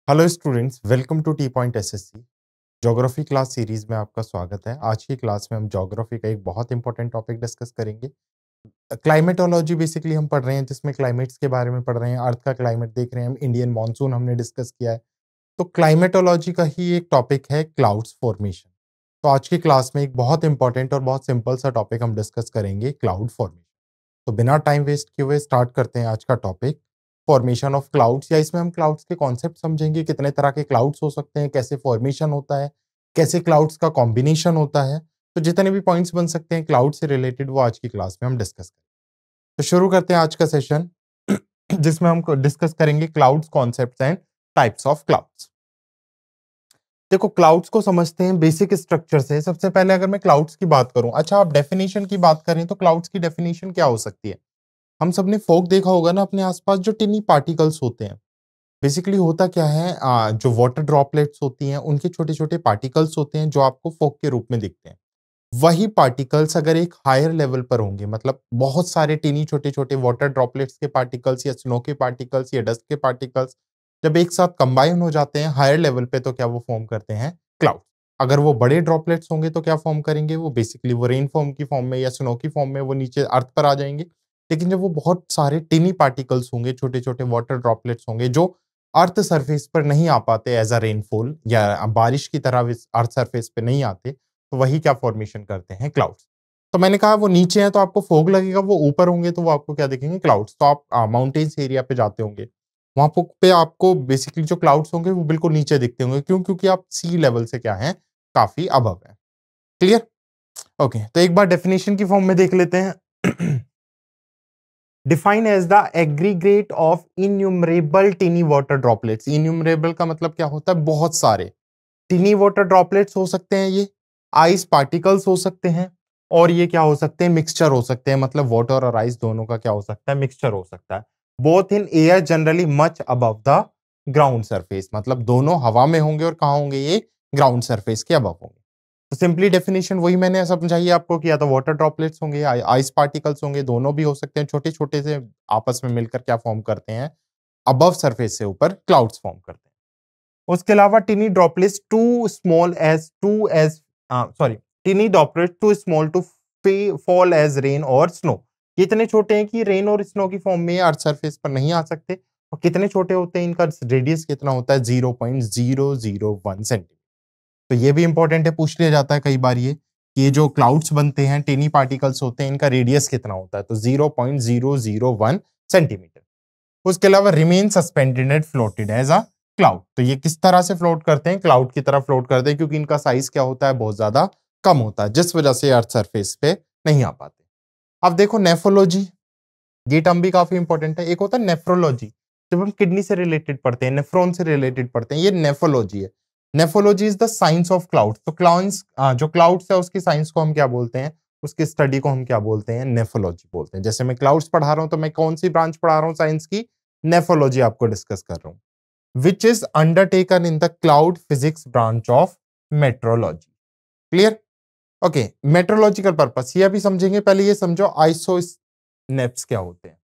Hello students, welcome to T point SSC. Geography class series में आपका स्वागत है। आज की क्लास में हम ज्योग्राफी का एक बहुत इंपॉर्टेंट टॉपिक डिस्कस करेंगे। क्लाइमेटोलॉजी बेसिकली हम पढ़ रहे हैं, जिसमें क्लाइमेट्स के बारे में पढ़ रहे हैं। अर्थ का क्लाइमेट देख रहे हैं हम, इंडियन मॉनसून हमने डिस्कस किया है। तो क्लाइमेटोलॉजी का ही एक टॉपिक है क्लाउड्स फॉर्मेशन। तो आज की क्लास में एक बहुत इंपॉर्टेंट और बहुत सिंपल सा टॉपिक हम डिस्कस करेंगे, क्लाउड फॉर्मेशन। तो बिना टाइम वेस्ट किए हुए स्टार्ट करते हैं आज का टॉपिक, फॉर्मेशन ऑफ क्लाउड्स। या इसमें हम क्लाउड्स के कॉन्सेप्ट समझेंगे, कितने तरह के क्लाउड्स हो सकते हैं, कैसे फॉर्मेशन होता है, कैसे क्लाउड्स का कॉम्बिनेशन होता है। तो जितने भी पॉइंट्स बन सकते हैं क्लाउड से रिलेटेड, वो आज की क्लास में हम डिस्कस करेंगे। तो शुरू करते हैं आज का सेशन जिसमें हम डिस्कस करेंगे clouds concepts and types of clouds. देखो, क्लाउड्स को समझते हैं बेसिक स्ट्रक्चर से। सबसे पहले अगर मैं क्लाउड्स की बात करूं, अच्छा आप डेफिनेशन की बात करें तो क्लाउड्स की डेफिनेशन क्या हो सकती है? हम सबने फॉग देखा होगा ना अपने आसपास, जो टिनी पार्टिकल्स होते हैं। बेसिकली होता क्या है, जो वाटर ड्रॉपलेट्स होती हैं उनके छोटे छोटे पार्टिकल्स होते हैं जो आपको फॉग के रूप में दिखते हैं। वही पार्टिकल्स अगर एक हायर लेवल पर होंगे, मतलब बहुत सारे टिनी छोटे छोटे वाटर ड्रॉपलेट्स के पार्टिकल्स या स्नो के पार्टिकल्स या डस्ट के पार्टिकल्स जब एक साथ कंबाइन हो जाते हैं हायर लेवल पे, तो क्या वो फॉर्म करते हैं क्लाउड। अगर वो बड़े ड्रॉपलेट्स होंगे तो क्या फॉर्म करेंगे, वो बेसिकली वो रेन फॉर्म की फॉर्म में या स्नो की फॉर्म में वो नीचे अर्थ पर आ जाएंगे। लेकिन जब वो बहुत सारे टिनी पार्टिकल्स होंगे, छोटे छोटे वाटर ड्रॉपलेट्स होंगे जो अर्थ सरफेस पर नहीं आ पाते एज अ रेनफॉल या बारिश की तरह अर्थ सरफेस पे नहीं आते, तो वही क्या फॉर्मेशन करते हैं, क्लाउड्स। तो मैंने कहा वो नीचे है तो आपको फॉग लगेगा, वो ऊपर होंगे तो वो आपको क्या दिखेंगे, क्लाउड्स। तो आप माउंटेन्स एरिया पे जाते होंगे, वहां पे आपको बेसिकली जो क्लाउड्स होंगे वो बिल्कुल नीचे दिखते होंगे। क्यों? क्योंकि आप सी लेवल से क्या है, काफी अबव है। क्लियर? ओके, तो एक बार डेफिनेशन की फॉर्म में देख लेते हैं। Define as the aggregate of innumerable tiny water droplets. Innumerable का मतलब क्या होता है, बहुत सारे टिनी वाटर ड्रॉपलेट्स हो सकते हैं, ये आइस पार्टिकल्स हो सकते हैं, और ये क्या हो सकते हैं, मिक्सचर हो सकते हैं। मतलब वाटर और आइस दोनों का क्या हो सकता है, मिक्सचर हो सकता है। Both in air generally much above the ground surface, मतलब दोनों हवा में होंगे और कहाँ होंगे, ये ग्राउंड सरफेस के अबव होंगे। तो सिंपली डेफिनेशन वही मैंने समझाई आपको, किया था वाटर ड्रॉपलेट्स होंगे, आइस पार्टिकल्स होंगे, दोनों भी हो सकते हैं, छोटे छोटे से आपस में मिलकर क्या फॉर्म करते हैं, अबव सरफेस से ऊपर क्लाउड्स फॉर्म करते हैं। उसके अलावा tiny droplets tiny droplet too small to fall as rain और स्नो। ये इतने छोटे हैं कि रेन और स्नो की फॉर्म में अर्थ सरफेस पर नहीं आ सकते। और कितने छोटे होते हैं, इनका रेडियस कितना होता है, 0.001 सेंटीमीटर। तो ये भी इंपॉर्टेंट है, पूछ लिया जाता है कई बार ये, कि ये जो क्लाउड्स बनते हैं, टेनी पार्टिकल्स होते हैं, इनका रेडियस कितना होता है, तो 0.001 सेंटीमीटर। उसके अलावा remain suspended and floated as a cloud. तो ये किस तरह से फ्लोट करते हैं, क्लाउड की तरह फ्लोट करते हैं, क्योंकि इनका साइज क्या होता है, बहुत ज्यादा कम होता है, जिस वजह से अर्थ सरफेस पे नहीं आ पाते। अब देखो नेफोलॉजी, ये टर्म भी काफी इंपॉर्टेंट है। एक होता है नेफ्रोलॉजी, जब हम किडनी से रिलेटेड पढ़ते हैं, नेफ्रॉन से रिलेटेड पढ़ते हैं, ये नेफोलॉजी है। Nephology is the science of clouds. तो क्लाउड्स, जो क्लाउड्स है उसकी साइंस को हम क्या बोलते हैं, उसकी स्टडी को हम क्या बोलते हैं, नेफोलॉजी बोलते हैं। जैसे मैं क्लाउड्स पढ़ा रहा हूं तो मैं कौन सी ब्रांच पढ़ा रहा हूं साइंस की, नेफोलॉजी आपको डिस्कस कर रहा हूं, which is undertaken in the cloud physics branch of meteorology. Clear? Okay, meteorological purpose ये अभी समझेंगे। पहले ये समझो आइसोनेप्स क्या होते हैं।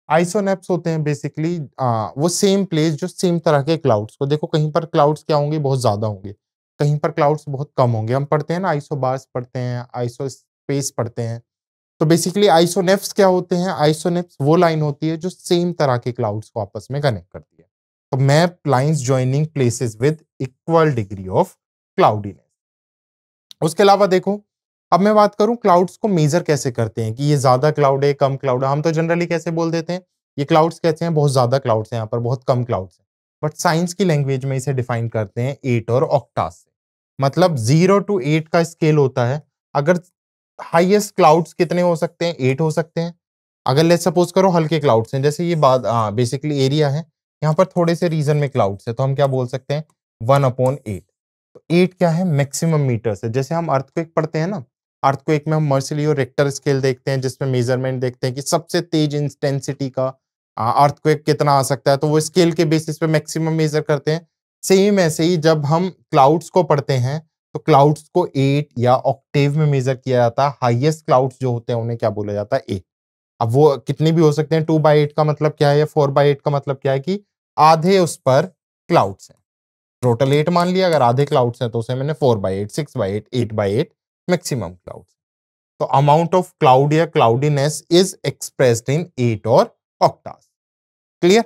आइसोनेप्स होते हैं बेसिकली वो सेम प्लेस जो सेम तरह के क्लाउड्स को, देखो कहीं पर क्लाउड्स क्या होंगे, बहुत ज्यादा होंगे, कहीं पर क्लाउड्स बहुत कम होंगे। हम पढ़ते हैं ना, आइसोबार्स पढ़ते हैं, आइसो स्पेस पढ़ते हैं। तो बेसिकली आइसोनेप्स क्या होते हैं, आइसोनेप्स वो लाइन होती है जो सेम तरह के क्लाउड्स को आपस में कनेक्ट करती है। तो map lines joining places with equal degree of cloudiness. उसके अलावा देखो, अब मैं बात करूं क्लाउड्स को मेजर कैसे करते हैं, कि ये ज्यादा क्लाउड है, कम क्लाउड है। हम तो जनरली कैसे बोल देते हैं, ये क्लाउड्स कैसे हैं, बहुत ज्यादा क्लाउड्स हैं, यहाँ पर बहुत कम क्लाउड्स हैं। बट साइंस की लैंग्वेज में इसे डिफाइन करते हैं 8 और ऑक्टास से। मतलब 0 to 8 का स्केल होता है। अगर हाईएस्ट क्लाउड्स कितने हो सकते हैं, 8 हो सकते हैं। अगर लेट्स सपोज करो हल्के क्लाउड्स हैं, जैसे ये बात बेसिकली एरिया है, यहाँ पर थोड़े से रीजन में क्लाउड्स है, तो हम क्या बोल सकते हैं, 1/8। तो 8 क्या है, मैक्सिमम मीटर्स है। जैसे हम अर्थक्वेक पढ़ते हैं ना, अर्थक्वेक में हम मर्सिली और रिक्टर स्केल देखते हैं, जिसमें मेजरमेंट देखते हैं कि सबसे तेज इंटेंसिटी का अर्थक्वेक कितना आ सकता है, तो वो स्केल के बेसिस पे मैक्सिमम मेजर करते हैं। सेम ऐसे ही जब हम क्लाउड्स को पढ़ते हैं, तो क्लाउड्स को 8 या ऑक्टेव में मेजर किया जाता है। हाईएस्ट क्लाउड्स जो होते हैं उन्हें क्या बोला जाता है, 8। अब वो कितने भी हो सकते हैं, 2/8 का मतलब क्या है, या 4/8 का मतलब क्या है, कि आधे उस पर क्लाउड्स हैं। टोटल 8 मान लिया, अगर आधे क्लाउड्स हैं तो उसे मैंने 4/8, 6/8, 8/8 मैक्सिमम क्लाउड्स। तो अमाउंट ऑफ क्लाउड या क्लाउडीनेस इज एक्सप्रेस्ड इन 8 और ऑक्टास। क्लियर?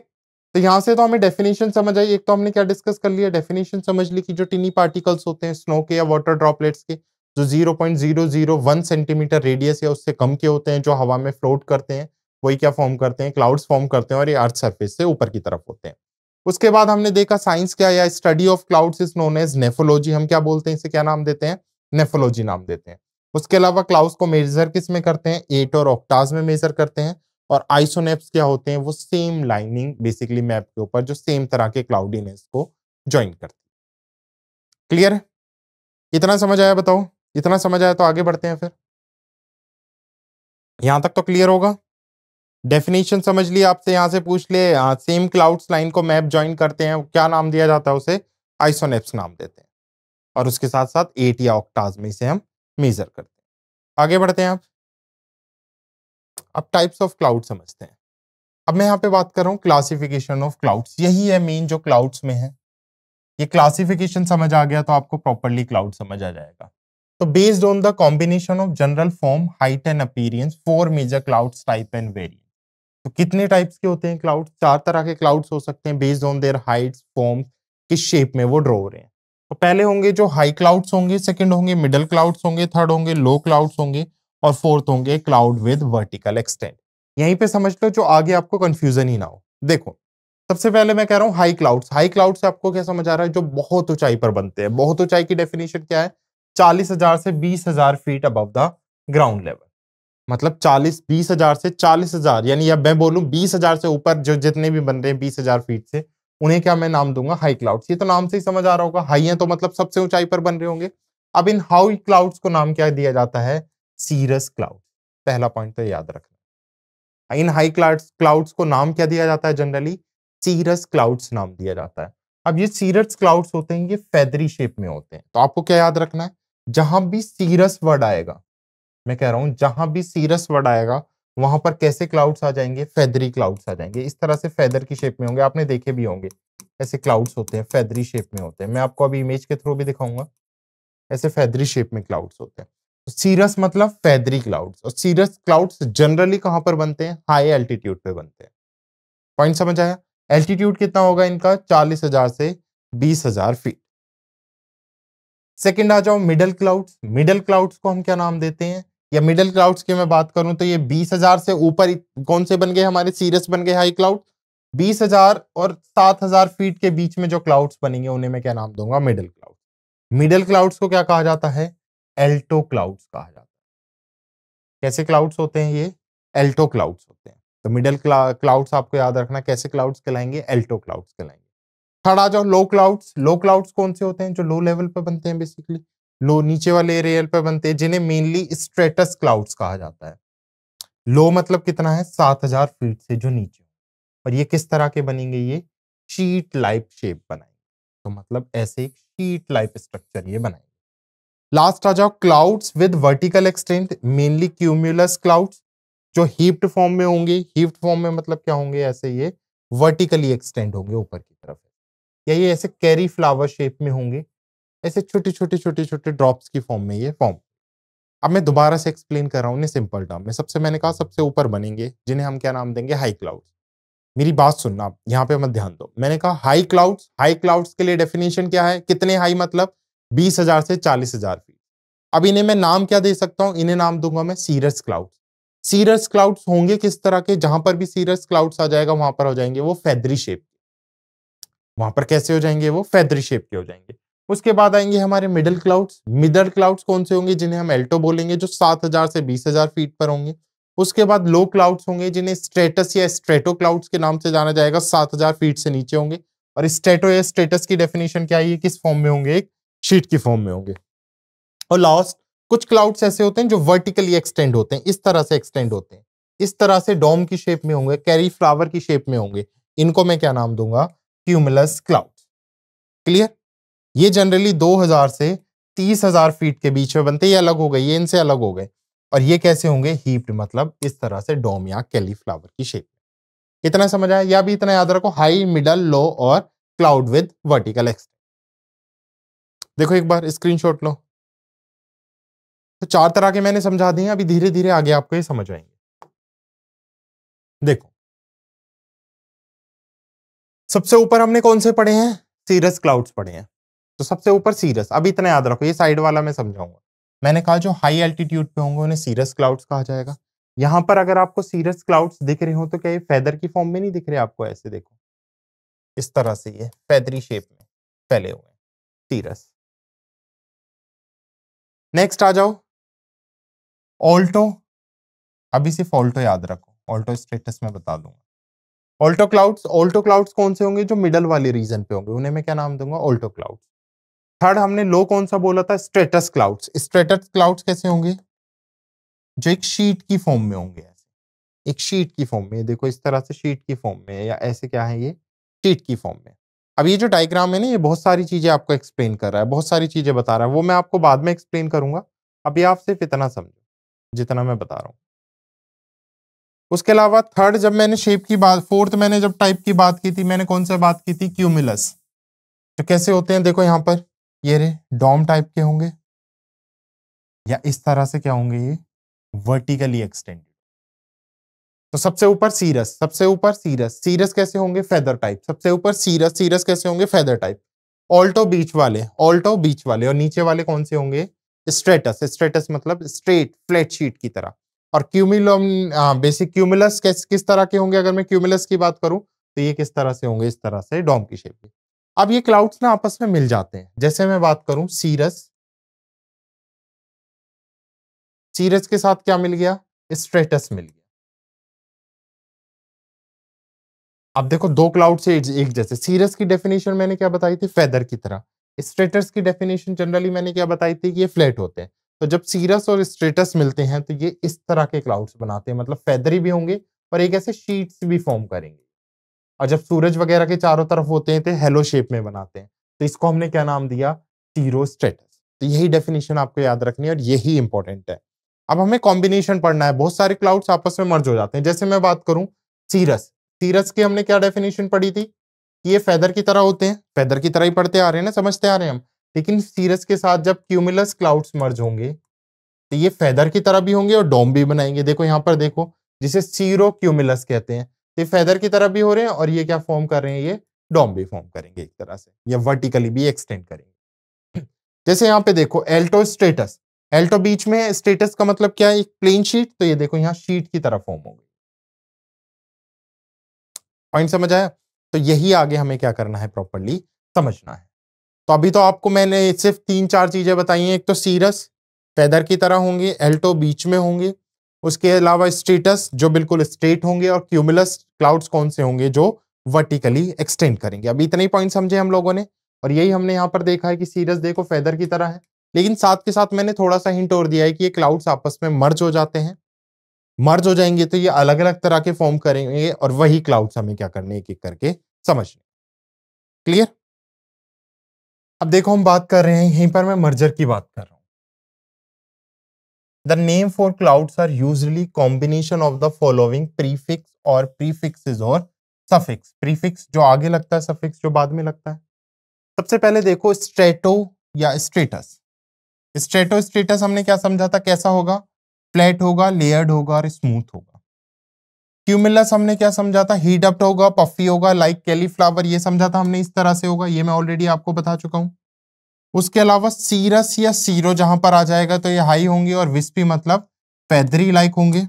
तो यहां से तो हमें डेफिनेशन समझ आई। एक तो हमने क्या डिस्कस कर लिया, डेफिनेशन समझ ली कि जो टिनी पार्टिकल्स होते हैं स्नो के या वाटर ड्रॉपलेट्स के, जो 0.001 सेंटीमीटर रेडियस या उससे कम के होते हैं, जो हवा में फ्लोट करते हैं, वही क्या फॉर्म करते हैं, क्लाउड्स फॉर्म करते हैं, और ये अर्थ सरफेस से ऊपर की तरफ होते हैं। उसके बाद हमने देखा साइंस क्या, या study of clouds is known as nephology. हम क्या बोलते हैं, इसे क्या नाम देते हैं, नेफोलॉजी नाम देते हैं। उसके अलावा क्लाउड्स को मेजर किस में करते हैं, 8 और ऑक्टाज में मेजर करते हैं। और आइसोनेप्स क्या होते हैं, वो सेम लाइनिंग बेसिकली मैप के ऊपर जो सेम तरह के क्लाउडीनेस को ज्वाइन करती है। क्लियर है? इतना समझ आया? बताओ, इतना समझ आया तो आगे बढ़ते हैं फिर। यहां तक तो क्लियर होगा। डेफिनेशन समझ लिया, आपसे यहां से पूछ ले, सेम क्लाउड्स लाइन को मैप ज्वाइन करते हैं, क्या नाम दिया जाता है, उसे आइसोनेप्स नाम देते हैं। और उसके साथ साथ 8 या ऑक्टाज में इसे हम मेजर करते हैं। आगे बढ़ते हैं। अब टाइप्स ऑफ क्लाउड समझते हैं। अब मैं यहाँ पे बात कर रहा हूँ क्लासिफिकेशन ऑफ क्लाउड्स। यही है मेन जो क्लाउड्स में है। ये क्लासिफिकेशन समझ आ गया तो आपको प्रॉपर्ली क्लाउड समझ आ जाएगा। तो based on the combination of general form, height and appearance, 4 major clouds type and variant. तो कितने टाइप्स के होते हैं क्लाउड्स? 4 तरह के क्लाउड्स हो सकते हैं based on their Heights, form, किस शेप में वो ड्रॉ हो रहे हैं। तो पहले होंगे जो हाई क्लाउड्स होंगे, सेकंड होंगे मिडिल क्लाउड्स होंगे, थर्ड होंगे लो क्लाउड्स होंगे, और फोर्थ होंगे क्लाउड विद वर्टिकल एक्सटेंड। यहीं पे समझ लो जो आगे आपको कंफ्यूजन ही ना हो। देखो, सबसे पहले मैं कह रहा हूं हाई क्लाउड्स। हाई क्लाउड से आपको क्या समझ आ रहा है, जो बहुत ऊंचाई पर बनते हैं। बहुत ऊंचाई की डेफिनेशन क्या है, 40,000 से 20,000 feet above the ground level. मतलब 20,000 से 40,000, यानी अब मैं बोलूं 20,000 से ऊपर जो जितने भी बन रहे हैं 20,000 फीट से, उन्हें क्या मैं नाम दूंगा, हाई क्लाउड्स। ये तो नाम से ही समझ आ रहा होगा, हाई है तो मतलब सबसे ऊंचाई पर बन रहे होंगे। अब इन हाई क्लाउड्स को नाम क्या दिया जाता है, सीरस क्लाउड। पहला पॉइंट तो याद रखना। इन हाई क्लाउड्स को नाम क्या दिया जाता है, जनरली सीरस क्लाउड्स नाम दिया जाता है। अब ये सीरस क्लाउड्स होते हैं, ये फेदरी शेप में होते हैं। तो आपको क्या याद रखना है, जहां भी सीरस वर्ड आएगा, मैं कह रहा हूं जहां भी सीरस वर्ड आएगा, वहां पर कैसे क्लाउड्स आ जाएंगे, फेदरी क्लाउड्स आ जाएंगे। इस तरह से फेदर की शेप में होंगे, आपने देखे भी होंगे ऐसे क्लाउड्स होते हैं, फेदरी शेप में होते हैं। मैं आपको अभी इमेज के थ्रू भी दिखाऊंगा, ऐसे फेदरी शेप में क्लाउड्स होते हैं। तो सीरस मतलब फेदरी क्लाउड्स। और सीरस क्लाउड्स जनरली कहां पर बनते हैं, हाई एल्टीट्यूड पे बनते हैं। पॉइंट समझ आया? एल्टीट्यूड कितना होगा इनका, 40,000 से 20,000 फीट। सेकंड आ जाओ मिडल क्लाउड्स। मिडल क्लाउड्स को हम क्या नाम देते हैं, या मिडल क्लाउड्स की मैं बात करूं तो ये 20,000 से ऊपर कौन से बन गए, हमारे सीरस बन गए हाई क्लाउड। 20,000 और 7,000 फीट के बीच में जो क्लाउड्स बनेंगे उन्हें मैं क्या नाम दूंगा, मिडल क्लाउड। मिडल क्लाउड्स को क्या कहा जाता है, एल्टो क्लाउड्स कहा जाता है। कैसे क्लाउड्स होते हैं ये, एल्टो क्लाउड्स होते हैं। तो मिडल क्लाउड्स आपको याद रखना कैसे क्लाउड्स कहलाएंगे, एल्टो क्लाउड्स कहलाएंगे। थर्ड आ जाओ लो क्लाउड्स। लो क्लाउड्स कौन से होते हैं, जो लो लेवल पे बनते हैं, बेसिकली लो नीचे वाले एरिया पे बनते हैं, जिन्हें मेनली स्ट्रेटस क्लाउड्स कहा जाता है। लो मतलब कितना है, 7,000 फीट से जो नीचे। और ये किस तरह के बनेंगे, ये शीट लाइक शेप बनाएंगे। तो मतलब ऐसे एक शीट लाइक स्ट्रक्चर ये बनाएंगे। लास्ट आ जाओ clouds with vertical extent, mainly cumulus clouds, जो हीप्ड फॉर्म में होंगे। हीप्ड फॉर्म में मतलब क्या होंगे, ऐसे ये वर्टिकली एक्सटेंड होंगे ऊपर की तरफ, या ये ऐसे कैरी फ्लावर शेप में होंगे, ऐसे छोटे छोटे छोटे छोटे ड्रॉप्स की फॉर्म में ये फॉर्म। अब मैं दोबारा से एक्सप्लेन कर रहा हूँ सिंपल टर्म में। सबसे मैंने कहा सबसे ऊपर बनेंगे, जिन्हें हम क्या नाम देंगे, हाई क्लाउड्स। मेरी बात सुनना, यहाँ पे मत ध्यान दो। मैंने कहा हाई क्लाउड्स। हाई क्लाउड्स के लिए डेफिनेशन क्या है, कितने हाई मतलब 20,000 से 40,000 फीट। अब इन्हें मैं नाम क्या दे सकता हूँ, इन्हें नाम दूंगा मैं सीरस क्लाउड्स। सीरस क्लाउड्स होंगे किस तरह के, जहां पर भी सीरस क्लाउड्स आ जाएगा वहां पर हो जाएंगे वो फेदरी शेप। वहां पर कैसे हो जाएंगे, वो फेदरी शेप के हो जाएंगे। उसके बाद आएंगे हमारे मिडिल क्लाउड्स। मिडिल क्लाउड्स कौन से होंगे, जिन्हें हम एल्टो बोलेंगे, जो 7,000 से 20,000 फीट पर होंगे। उसके बाद लो क्लाउड्स होंगे, जिन्हें स्ट्रेटस या स्ट्रेटो क्लाउड्स के नाम से जाना जाएगा, 7,000 फीट से नीचे होंगे। और स्ट्रेटो या स्ट्रेटस की डेफिनेशन क्या है, किस फॉर्म में होंगे, एक शीट की फॉर्म में होंगे। और लास्ट कुछ क्लाउड्स ऐसे होते हैं जो वर्टिकली एक्सटेंड होते हैं, इस तरह से एक्सटेंड होते हैं, इस तरह से डोम की शेप में होंगे, कैरी फ्लावर की शेप में होंगे। इनको मैं क्या नाम दूंगा, क्यूमुलस क्लाउड्स। क्लियर? ये जनरली 2,000 से 30,000 फीट के बीच में बनते हैं। ये अलग हो गए, ये इनसे अलग हो गए। और ये कैसे होंगे, हीप्ड, मतलब इस तरह से डोम या कैलीफ्लावर की शेप। इतना समझ आया? या भी इतना याद रखो, हाई, मिडल, लो और क्लाउड विद वर्टिकल एक्सटेंड। देखो एक बार स्क्रीनशॉट लो। तो 4 तरह के मैंने समझा दिए, अभी धीरे-धीरे आगे आपको ये समझ आएँगे। देखो, सबसे ऊपर हमने कौन से पढ़े हैं? सीरस क्लाउड्स पढ़े हैं। तो सबसे ऊपर सीरस, अब इतना याद रखो, ये साइड वाला मैं समझाऊँगा। मैंने कहा जो हाई एल्टीट्यूड पे होंगे उन्हें सीरस क्लाउड्स कहा जाएगा। यहाँ पर अगर आपको सीरस क्लाउड्स दिख रहे हो तो क्या ये फेदर की फॉर्म में नहीं दिख रहे आपको? ऐसे देखो, इस तरह से ये फेदरी शेप में फैले हुए हैं, सीरस। नेक्स्ट आ जाओ, ऑल्टो। अभी सिर्फ ऑल्टो याद रखो, ऑल्टो स्ट्रेटस मैं बता दूंगा। ऑल्टो क्लाउड्स कौन से होंगे? जो मिडल वाले रीजन पे होंगे, उन्हें मैं क्या नाम दूंगा? Alto clouds. थर्ड हमने लो कौन सा बोला था? स्ट्रेटस क्लाउड्स। स्ट्रेटस क्लाउड्स कैसे होंगे? जो एक शीट की फॉर्म में होंगे, ऐसे एक शीट की फॉर्म में, देखो इस तरह से शीट की फॉर्म में, या ऐसे क्या है, ये शीट की फॉर्म में। अब ये जो डायग्राम है ना, ये बहुत सारी चीजें आपको एक्सप्लेन कर रहा है, बहुत सारी चीजें बता रहा है, वो मैं आपको बाद में एक्सप्लेन करूंगा। अभी आप सिर्फ इतना समझो जितना मैं बता रहा हूँ। उसके अलावा थर्ड, जब मैंने शेप की बात, फोर्थ मैंने जब टाइप की बात की थी, मैंने कौन सा बात की थी? क्यूमुलस। तो कैसे होते हैं? देखो यहाँ पर ये रे डॉम टाइप के होंगे, या इस तरह से क्या होंगे? ये वर्टिकली एक्सटेंडेड। तो सबसे ऊपर सीरस, सबसे ऊपर सीरस। सीरस कैसे होंगे? Feather type. सबसे ऊपर सीरस, सीरस कैसे होंगे? Feather type. ऑल्टो बीच वाले, ऑल्टो बीच वाले, और नीचे वाले कौन से होंगे? स्ट्रेटस। स्ट्रेटस मतलब स्ट्रेट फ्लैट शीट की तरह। और क्यूमुलम, बेसिक क्यूमुलस किस तरह के होंगे? अगर मैं क्यूमुलस की बात करूं तो ये किस तरह से होंगे? इस तरह से डोम की शेप में। अब ये क्लाउड्स ना आपस में मिल जाते हैं। जैसे मैं बात करूं सीरस, सीरस के साथ क्या मिल गया? स्ट्रेटस मिल गया। अब देखो दो क्लाउड से एक जैसे। सीरस की डेफिनेशन मैंने क्या बताई थी? फेदर की तरह। स्ट्रेटस की डेफिनेशन जनरली मैंने क्या बताई थी? कि ये फ्लैट होते हैं। तो जब सीरस और स्ट्रेटस मिलते हैं तो ये इस तरह के क्लाउड्स बनाते हैं, मतलब फेदरी भी होंगे और एक ऐसे शीट्स भी फॉर्म करेंगे। और जब सूरज वगैरह के चारों तरफ होते हैं तो हेलो शेप में बनाते हैं। तो इसको हमने क्या नाम दिया? सीरोस्ट्रेटस। तो यही डेफिनेशन आपको याद रखनी है और यही इंपॉर्टेंट है। अब हमें कॉम्बिनेशन पढ़ना है। बहुत सारे क्लाउड्स आपस में मर्ज हो जाते हैं। जैसे मैं बात करूं सीरस, सीरस की हमने क्या डेफिनेशन पढ़ी थी? कि ये फेदर की तरह होते हैं। फेदर की तरह ही पढ़ते आ रहे हैं ना, समझते आ रहे हैं हम। लेकिन सीरस के साथ जब क्यूमुलस क्लाउड्स मर्ज होंगे तो ये फेदर की तरह भी होंगे और डोम भी बनाएंगे। देखो यहाँ पर देखो, जिसे सीरो क्यूमुलस कहते हैं। तो ये फेदर की तरह भी हो रहे हैं और ये क्या फॉर्म कर रहे हैं? ये डोम भी फॉर्म करेंगे एक तरह से, या वर्टिकली भी एक्सटेंड करेंगे। जैसे यहाँ पे देखो एल्टो स्टेटस, एल्टो बीच में, स्टेटस का मतलब क्या है? एक प्लेन शीट। तो ये देखो यहाँ शीट की तरह फॉर्म होगी। पॉइंट समझ आया? तो यही आगे हमें क्या करना है? प्रॉपर्ली समझना है। तो अभी तो आपको मैंने सिर्फ 3-4 चीजें बताई हैं। एक तो सीरस फेदर की तरह होंगे, एल्टो बीच में होंगे, उसके अलावा स्ट्रेटस जो बिल्कुल स्ट्रेट होंगे, और क्यूमुलस क्लाउड्स कौन से होंगे? जो वर्टिकली एक्सटेंड करेंगे। अभी इतने ही पॉइंट समझे हम लोगों ने। और यही हमने यहाँ पर देखा है कि सीरस देखो फेदर की तरह है, लेकिन साथ के साथ मैंने थोड़ा सा हिंट और दिया है कि ये क्लाउड्स आपस में मर्ज हो जाते हैं। मर्ज हो जाएंगे तो ये अलग अलग तरह के फॉर्म करेंगे, और वही क्लाउड्स हमें क्या करने, एक एक करके समझने। क्लियर? अब देखो हम बात कर रहे हैं, यहीं पर मैं मर्जर की बात कर रहा हूं। The name for clouds are usually combination of the following prefix और प्रीफिक्सेस और सफिक्स। प्रीफिक्स जो आगे लगता है, सफिक्स जो बाद में लगता है। सबसे पहले देखो स्ट्रेटो या स्ट्रेटस। स्ट्रेटो स्ट्रेटस हमने क्या समझा था? कैसा होगा? फ्लैट होगा, लेयर्ड होगा और स्मूथ होगा। क्यूमुलस हमने क्या समझा था? हीट अप होगा, पफी होगा, लाइक कैलीफ्लावर, ये समझा था हमने, इस तरह से होगा। ये मैं ऑलरेडी आपको बता चुका हूं। उसके अलावा सीरस या सीरो जहां पर आ जाएगा तो ये हाई होंगे, और विस्पी मतलब फेदरी लाइक होंगे।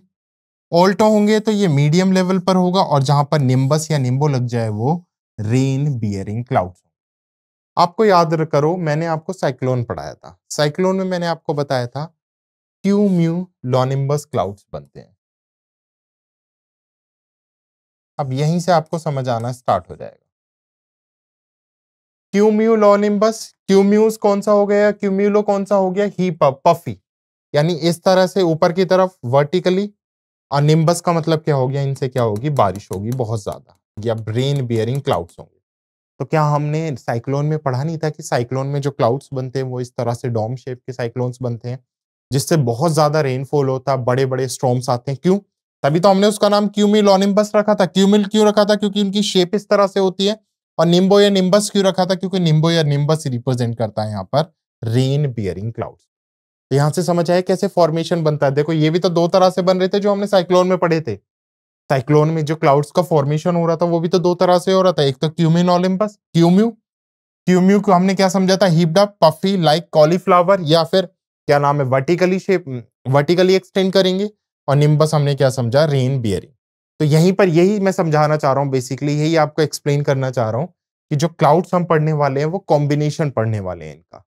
ऑल्टो होंगे तो ये मीडियम लेवल पर होगा, और जहां पर निम्बस या निम्बो लग जाए वो रेन बियरिंग क्लाउड्स। आपको याद करो, मैंने आपको साइक्लोन पढ़ाया था। साइक्लोन में मैंने आपको बताया था क्यू म्यू लॉनिम्बस क्लाउड्स बनते हैं। अब यहीं से आपको समझ आना स्टार्ट हो जाएगा। क्यूम्यूलोनिम्बस, क्यूम्यूस कौन सा हो गया? क्यूम्यूलो कौन सा हो गया? हीप अप, पफी, यानी इस तरह से ऊपर की तरफ वर्टिकली। और निम्बस का मतलब क्या हो गया? इनसे क्या होगी? बारिश होगी बहुत ज्यादा, या रेन बियरिंग क्लाउड्स होंगे। तो क्या हमने साइक्लोन में पढ़ा नहीं था कि साइक्लोन में जो क्लाउड्स बनते हैं वो इस तरह से डोम शेप के साइक्लोन्स बनते हैं, जिससे बहुत ज्यादा रेनफॉल होता है, बड़े बड़े स्टॉर्म्स आते हैं। क्यों? तभी तो हमने उसका नाम क्यूम्यूलोनिम्बस रखा था। क्यूमिल क्यों रखा था? क्योंकि उनकी शेप इस तरह से होती है, और निम्बो या निम्बस क्यों रखा था? क्योंकि निम्बो या निम्बस रिप्रेजेंट करता है यहाँ पर रेन बियरिंग क्लाउड्स। तो यहां से समझ आया कैसे फॉर्मेशन बनता है। देखो ये भी तो दो तरह से बन रहे थे जो हमने साइक्लोन में पढ़े थे। साइक्लोन में जो क्लाउड्स का फॉर्मेशन हो रहा था वो भी तो दो तरह से हो रहा था, एक तो क्यूम्यूनोलिम्बस, क्यूम्यू, क्यूम्यू को हमने क्या समझा था? Heaped up, puffy, like cauliflower, या फिर क्या नाम है, वर्टिकली शेप, वर्टिकली एक्सटेंड करेंगे। और निम्बस हमने क्या समझा? Rain bearing. तो यहीं पर यही मैं समझाना चाह रहा हूं, बेसिकली यही आपको एक्सप्लेन करना चाह रहा हूं कि जो क्लाउड्स हम पढ़ने वाले हैं वो कॉम्बिनेशन पढ़ने वाले हैं इनका,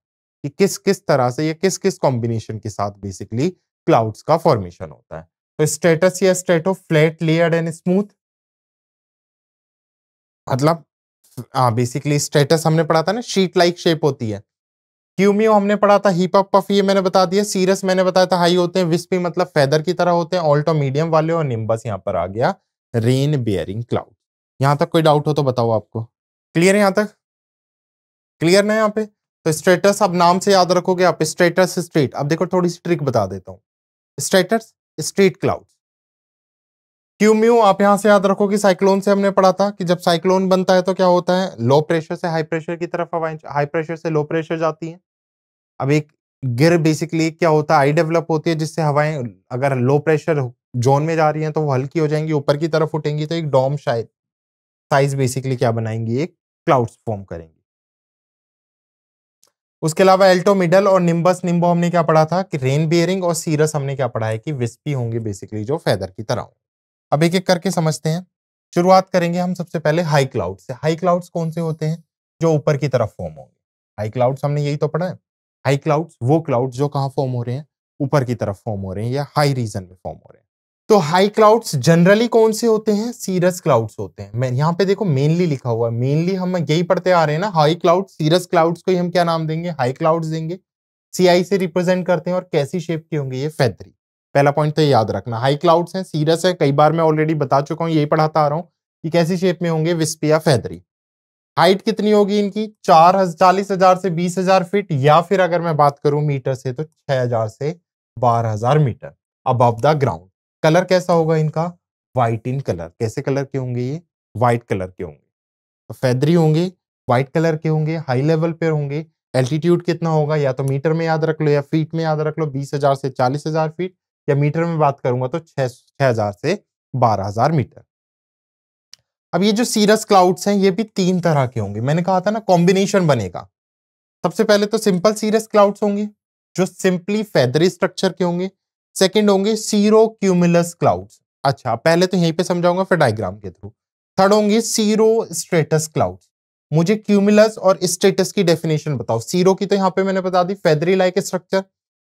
कि किस किस तरह से या किस किस कॉम्बिनेशन के साथ बेसिकली क्लाउड्स का फॉर्मेशन होता है। तो स्ट्रेटस या strato, flat, layered and smooth, मतलब बेसिकली स्ट्रेटस हमने पढ़ा था ना, शीट लाइक शेप होती है। क्यूम्यू हमने पढ़ा था हीप अप, पफी, ये मैंने बता दिया। सीरस मैंने बताया था हाई होते हैं, विस्पी मतलब फेदर की तरह होते हैं, ऑल्टो मीडियम वाले, और निम्बस यहाँ पर आ गया रेन बियरिंग क्लाउड। यहां तक कोई डाउट हो तो बताओ आपको। क्लियर है? यहां तक क्लियर ना यहाँ पे? तो स्ट्रेटस अब नाम से याद रखोगे आप, स्ट्रेटस स्ट्रेट। अब देखो थोड़ी सी ट्रिक बता देता हूँ। स्ट्रेटस स्ट्रेट क्लाउड, क्यूम्यू आप यहां से याद रखो कि साइक्लोन से हमने पढ़ा था कि जब साइक्लोन बनता है तो क्या होता है? लो प्रेशर से हाई प्रेशर की तरफ हवाएं, हाई प्रेशर से लो प्रेशर जाती हैं। अब एक गिर बेसिकली क्या होता है? आई डेवलप होती है जिससे हवाएं अगर लो प्रेशर जोन में जा रही हैं तो वो हल्की हो जाएंगी, ऊपर की तरफ उठेंगी, तो एक डोम शायद साइज बेसिकली क्या बनाएंगी? एक क्लाउड्स फॉर्म करेंगी। उसके अलावा एल्टो, मिडल और निम्बस, निम्बो हमने क्या पढ़ा था कि रेन बियरिंग, और सीरस हमने क्या पढ़ा है कि विस्पी होंगे बेसिकली, जो फेदर की तरह होंगे। अब एक एक करके समझते हैं। शुरुआत करेंगे हम सबसे पहले हाई क्लाउड से। हाई क्लाउड्स कौन से होते हैं? जो ऊपर की तरफ फॉर्म होंगे। हाई क्लाउड्स हमने यही तो पढ़ा है। हाई क्लाउड्स वो क्लाउड्स जो कहां फॉर्म हो रहे हैं? ऊपर की तरफ फॉर्म हो रहे हैं या हाई रीजन में फॉर्म हो रहे हैं। तो हाई क्लाउड्स जनरली कौन से होते हैं? सीरस क्लाउड्स होते हैं। मैं यहाँ पे देखो मेनली लिखा हुआ है, मेनली हम यही पढ़ते आ रहे हैं ना, हाई क्लाउड। सीरस क्लाउड्स को ही हम क्या नाम देंगे? हाई क्लाउड्स देंगे। सीआई से रिप्रेजेंट करते हैं, और कैसी शेप के होंगे? ये फेदरी। पहला पॉइंट तो याद रखना, हाई क्लाउड्स हैं, सीरस है, कई बार मैं ऑलरेडी बता चुका हूं, यही पढ़ाता आ रहा हूं कि कैसी शेप में होंगे? विस्पी या फेदरी। हाइट कितनी होगी इनकी? 40,000 से 20,000 फीट, या फिर अगर मैं बात करूं मीटर से तो 6,000 से 12,000 metre above the ground. Colour कैसा होगा इनका? White in colour. कैसे कलर के होंगे ये? व्हाइट कलर के होंगे। तो फेदरी होंगे, व्हाइट कलर के होंगे, हाई लेवल पे होंगे। एल्टीट्यूड कितना होगा? या तो मीटर में याद रख लो या फीट में याद रख लो, 20,000 से 40,000 फीट, या मीटर में बात करूंगा तो 6,000 से 12,000 मीटर। अब ये जो सीरस क्लाउड्स हैं ये भी तीन तरह के होंगे। मैंने कहा था ना कॉम्बिनेशन बनेगा। सबसे पहले तो सिंपल सीरस क्लाउड्स होंगे जो सिंपली फेदरी स्ट्रक्चर के होंगे। सेकंड होंगे सीरो क्यूमुलस क्लाउड्स। अच्छा पहले तो यहीं पे समझाऊंगा फिर डायग्राम के थ्रू। थर्ड होंगे सीरो स्ट्रेटस क्लाउड्स। मुझे क्यूमुलस और स्ट्रेटस की डेफिनेशन बताओ। सीरो की तो यहाँ पे मैंने बता दी, फेदरी लाइक स्ट्रक्चर।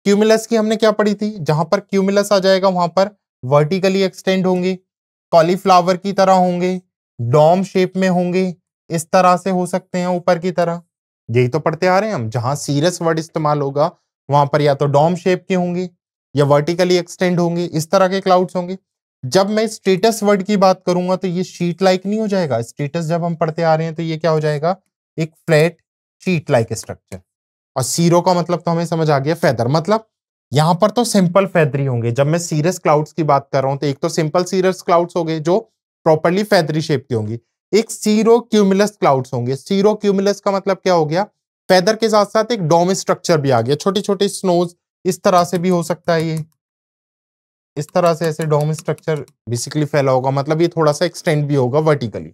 क्यूमुलस की हमने क्या पढ़ी थी? जहां पर क्यूमुलस आ जाएगा वहां पर वर्टिकली एक्सटेंड होंगे, कॉलीफ्लावर की तरह होंगे, डॉम शेप में होंगे, इस तरह से हो सकते हैं ऊपर की तरह। यही तो पढ़ते आ रहे हैं हम। जहां सीरियस वर्ड इस्तेमाल होगा वहां पर या तो डॉम शेप के होंगे या वर्टिकली एक्सटेंड होंगे, इस तरह के क्लाउड्स होंगे। जब मैं स्टेटस वर्ड की बात करूंगा तो ये शीट लाइक नहीं हो जाएगा। स्टेटस जब हम पढ़ते आ रहे हैं तो ये क्या हो जाएगा? एक फ्लैट शीट लाइक स्ट्रक्चर। और सीरो का मतलब तो हमें समझ आ गया, फेदर। मतलब यहां पर तो सिंपल फेदरी होंगे। जब मैं सीरियस क्लाउड्स की बात कर रहा हूं तो एक तो सिंपल सीरियस क्लाउड्स हो गए जो प्रॉपर्ली फेदरी शेप की होंगी, एक सीरो क्यूमुलस क्लाउड्स होंगे। सीरो क्यूमुलस का मतलब क्या हो गया? फेदर के साथ साथ एक डोम स्ट्रक्चर भी आ गया। छोटे छोटे स्नोज इस तरह से भी हो सकता है, ये इस तरह से ऐसे डोम स्ट्रक्चर बेसिकली फैला होगा, मतलब ये थोड़ा सा एक्सटेंड भी होगा वर्टिकली।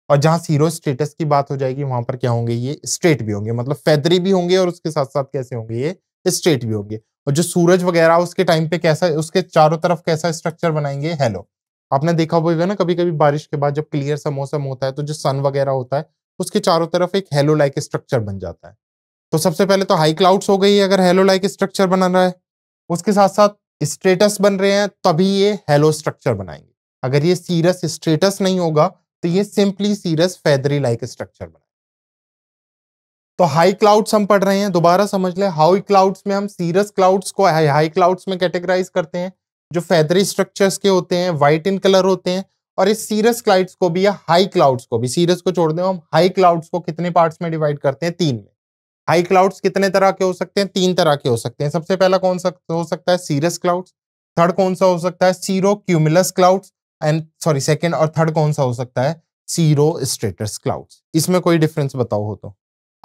और जहां सीरो स्टेटस की बात हो जाएगी वहां पर क्या होंगे? ये स्ट्रेट भी होंगे, मतलब फेदरी भी होंगे और उसके साथ साथ कैसे होंगे? ये स्ट्रेट भी होंगे। और जो सूरज वगैरह उसके टाइम पे कैसा, उसके चारों तरफ कैसा स्ट्रक्चर बनाएंगे? हेलो। आपने देखा होगा ना कभी कभी बारिश के बाद जब क्लियर सा मौसम होता है तो जो सन वगैरह होता है उसके चारों तरफ एक हेलो लाइक स्ट्रक्चर बन जाता है। तो सबसे पहले तो हाई क्लाउड्स हो गई अगर हेलो लाइक स्ट्रक्चर बना रहा है, उसके साथ साथ स्ट्रेटस बन रहे हैं तभी ये हेलो स्ट्रक्चर बनाएंगे। अगर ये सीरस स्ट्रेटस नहीं होगा तो ये simply cirrus feathery like structure बनाएंगे। तो हाई क्लाउड्स हम पढ़ रहे हैं, दोबारा समझ ले। हाई क्लाउड्स में हम सीरस क्लाउड्स को हाई क्लाउड्स में कैटेगराइज करते हैं जो फेदरी स्ट्रक्चर्स के होते हैं, व्हाइट इन कलर होते हैं। और इस सीरस क्लाउड्स को भी या हाई क्लाउड्स को भी, सीरस को छोड़ दें, हम हाई क्लाउड्स को कितने पार्ट्स में डिवाइड करते हैं? तीन में। हाई क्लाउड्स कितने तरह के हो सकते हैं? तीन तरह के हो सकते हैं। सबसे पहला कौन सा हो सकता है? Serous clouds. थर्ड कौन सा हो सकता है? Sero cumulus clouds. And sorry second और थर्ड कौन सा हो सकता है? Cirrostratus clouds. इसमें कोई डिफरेंस बताओ हो तो।